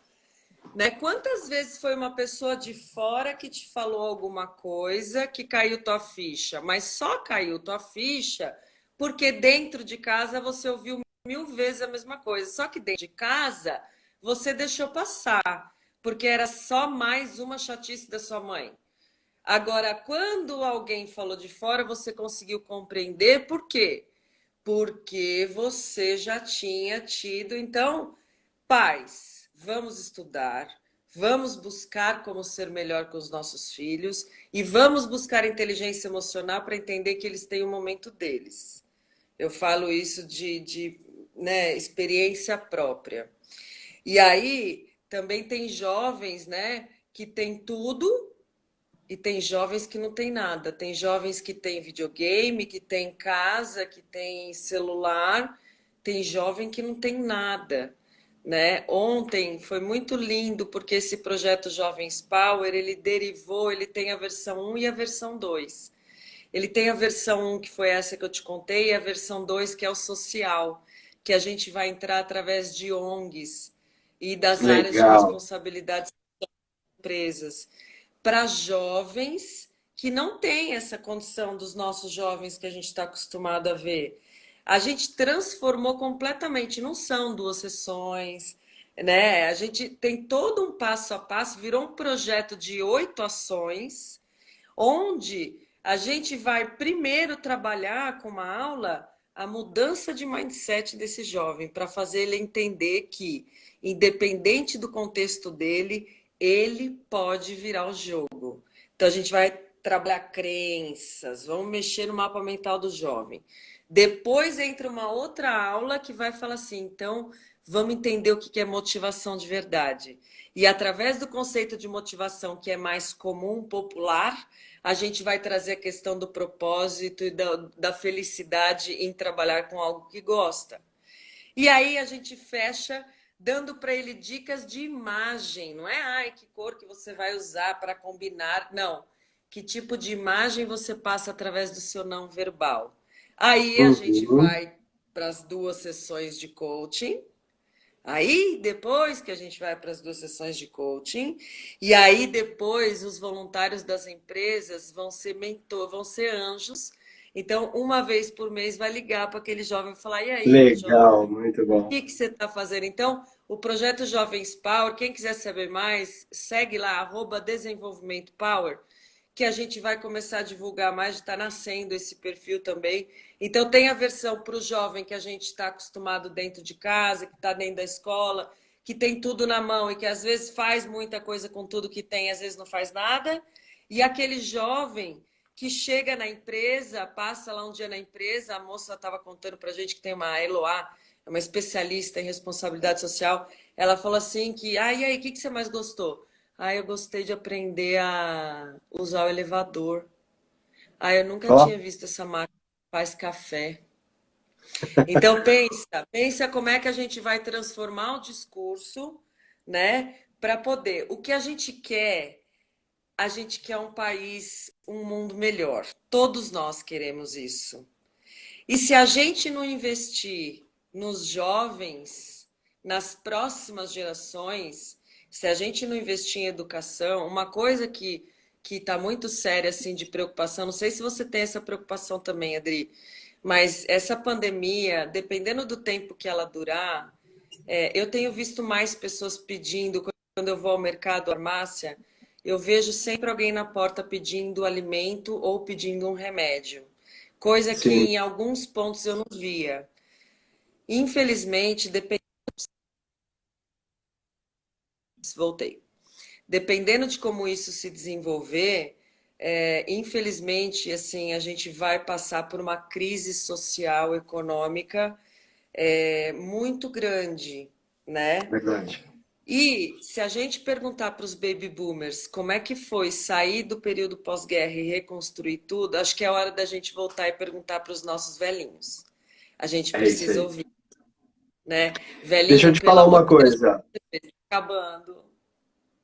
né? Quantas vezes foi uma pessoa de fora que te falou alguma coisa que caiu tua ficha, mas só caiu tua ficha porque dentro de casa você ouviu mil vezes a mesma coisa. Só que dentro de casa, você deixou passar, porque era só mais uma chatice da sua mãe. Agora, quando alguém falou de fora, você conseguiu compreender por quê? Porque você já tinha tido. Então, pais, vamos estudar, vamos buscar como ser melhor com os nossos filhos e vamos buscar inteligência emocional para entender que eles têm o momento deles. Eu falo isso de experiência própria. E aí também tem jovens, né, que tem tudo e tem jovens que não tem nada. Tem jovens que têm videogame, que tem casa, que tem celular. Tem jovem que não tem nada, né? Ontem foi muito lindo porque esse projeto Jovens Power, ele derivou, ele tem a versão um e a versão 2. Ele tem a versão um que foi essa que eu te contei, e a versão 2 que é o social, que a gente vai entrar através de ONGs e das áreas de Legal. responsabilidade das empresas para jovens que não têm essa condição dos nossos jovens que a gente está acostumado a ver. A gente transformou completamente, não são 2 sessões, né? A gente tem todo um passo a passo, virou um projeto de 8 ações, onde a gente vai primeiro trabalhar com uma aula a mudança de mindset desse jovem, para fazer ele entender que, independente do contexto dele, ele pode virar o jogo. Então, a gente vai trabalhar crenças, vamos mexer no mapa mental do jovem. Depois entra uma outra aula que vai falar assim, então, vamos entender o que é motivação de verdade. E através do conceito de motivação, que é mais comum, popular, a gente vai trazer a questão do propósito e da felicidade em trabalhar com algo que gosta. E aí a gente fecha dando para ele dicas de imagem, não é ai que cor que você vai usar para combinar, não. Que tipo de imagem você passa através do seu não verbal. Aí a gente Uhum. vai para as 2 sessões de coaching. Aí, depois que a gente vai para as 2 sessões de coaching, e aí depois os voluntários das empresas vão ser mentor, vão ser anjos. Então, uma vez por mês vai ligar para aquele jovem e falar: e aí, Legal, jovem, muito o bom. que você está fazendo? Então, o projeto Jovens Power, quem quiser saber mais, segue lá, @desenvolvimento Power, que a gente vai começar a divulgar mais, está nascendo esse perfil também. Então, tem a versão para o jovem que a gente está acostumado dentro de casa, que está dentro da escola, que tem tudo na mão e que às vezes faz muita coisa com tudo que tem, às vezes não faz nada. E aquele jovem que chega na empresa, passa lá um dia na empresa, a moça estava contando para a gente que tem uma Eloá, é uma especialista em responsabilidade social. Ela falou assim que, e aí, o que você mais gostou? Eu gostei de aprender a usar o elevador. Eu nunca Ó, tinha visto essa máquina que faz café. Então pensa como é que a gente vai transformar o discurso, né, para poder. O que a gente quer um país, um mundo melhor. Todos nós queremos isso. E se a gente não investir nos jovens, nas próximas gerações, se a gente não investir em educação, uma coisa que está muito séria assim de preocupação, não sei se você tem essa preocupação também, Adri, mas essa pandemia, dependendo do tempo que ela durar, eu tenho visto mais pessoas pedindo, quando eu vou ao mercado, farmácia, eu vejo sempre alguém na porta pedindo alimento ou pedindo um remédio. Coisa que sim. em alguns pontos eu não via. Infelizmente, voltei. Dependendo de como isso se desenvolver, infelizmente, assim, a gente vai passar por uma crise social, econômica, muito grande, né? Verdade. E se a gente perguntar para os baby boomers como é que foi sair do período pós-guerra e reconstruir tudo, acho que é hora da gente voltar e perguntar para os nossos velhinhos. A gente É isso precisa aí. ouvir, né? Deixa eu Velhinho, te pelo falar amor uma de Deus, coisa. tá acabando.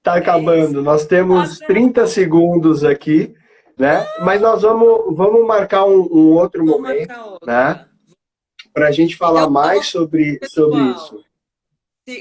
Tá É isso. acabando. Nós temos Até 30 segundos aqui, né? Mas nós vamos marcar um outro vamos momento, marcar né? outra. Para a gente Então, falar eu mais vou sobre sobre isso. pessoal.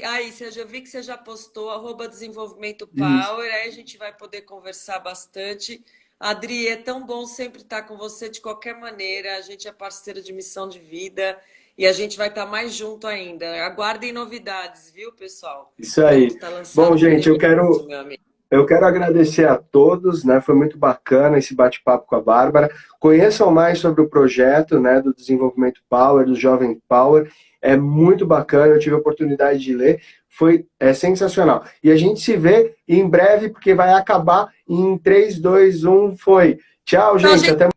Aí, você já vi que você já postou @desenvolvimento Isso. power, aí a gente vai poder conversar bastante. Adri, é tão bom sempre estar com você de qualquer maneira. A gente é parceiro de missão de vida e a gente vai estar mais junto ainda. Aguardem novidades, viu, pessoal? Isso Vamos aí. estar lançando Bom, um gente, evento, meu amigo. eu quero agradecer a todos, né? Foi muito bacana esse bate-papo com a Bárbara. Conheçam mais sobre o projeto, né, do Desenvolvimento Power, do Jovem Power. É muito bacana, eu tive a oportunidade de ler, foi sensacional. E a gente se vê em breve, porque vai acabar em 3, 2, 1, foi. Tchau, Então, gente, até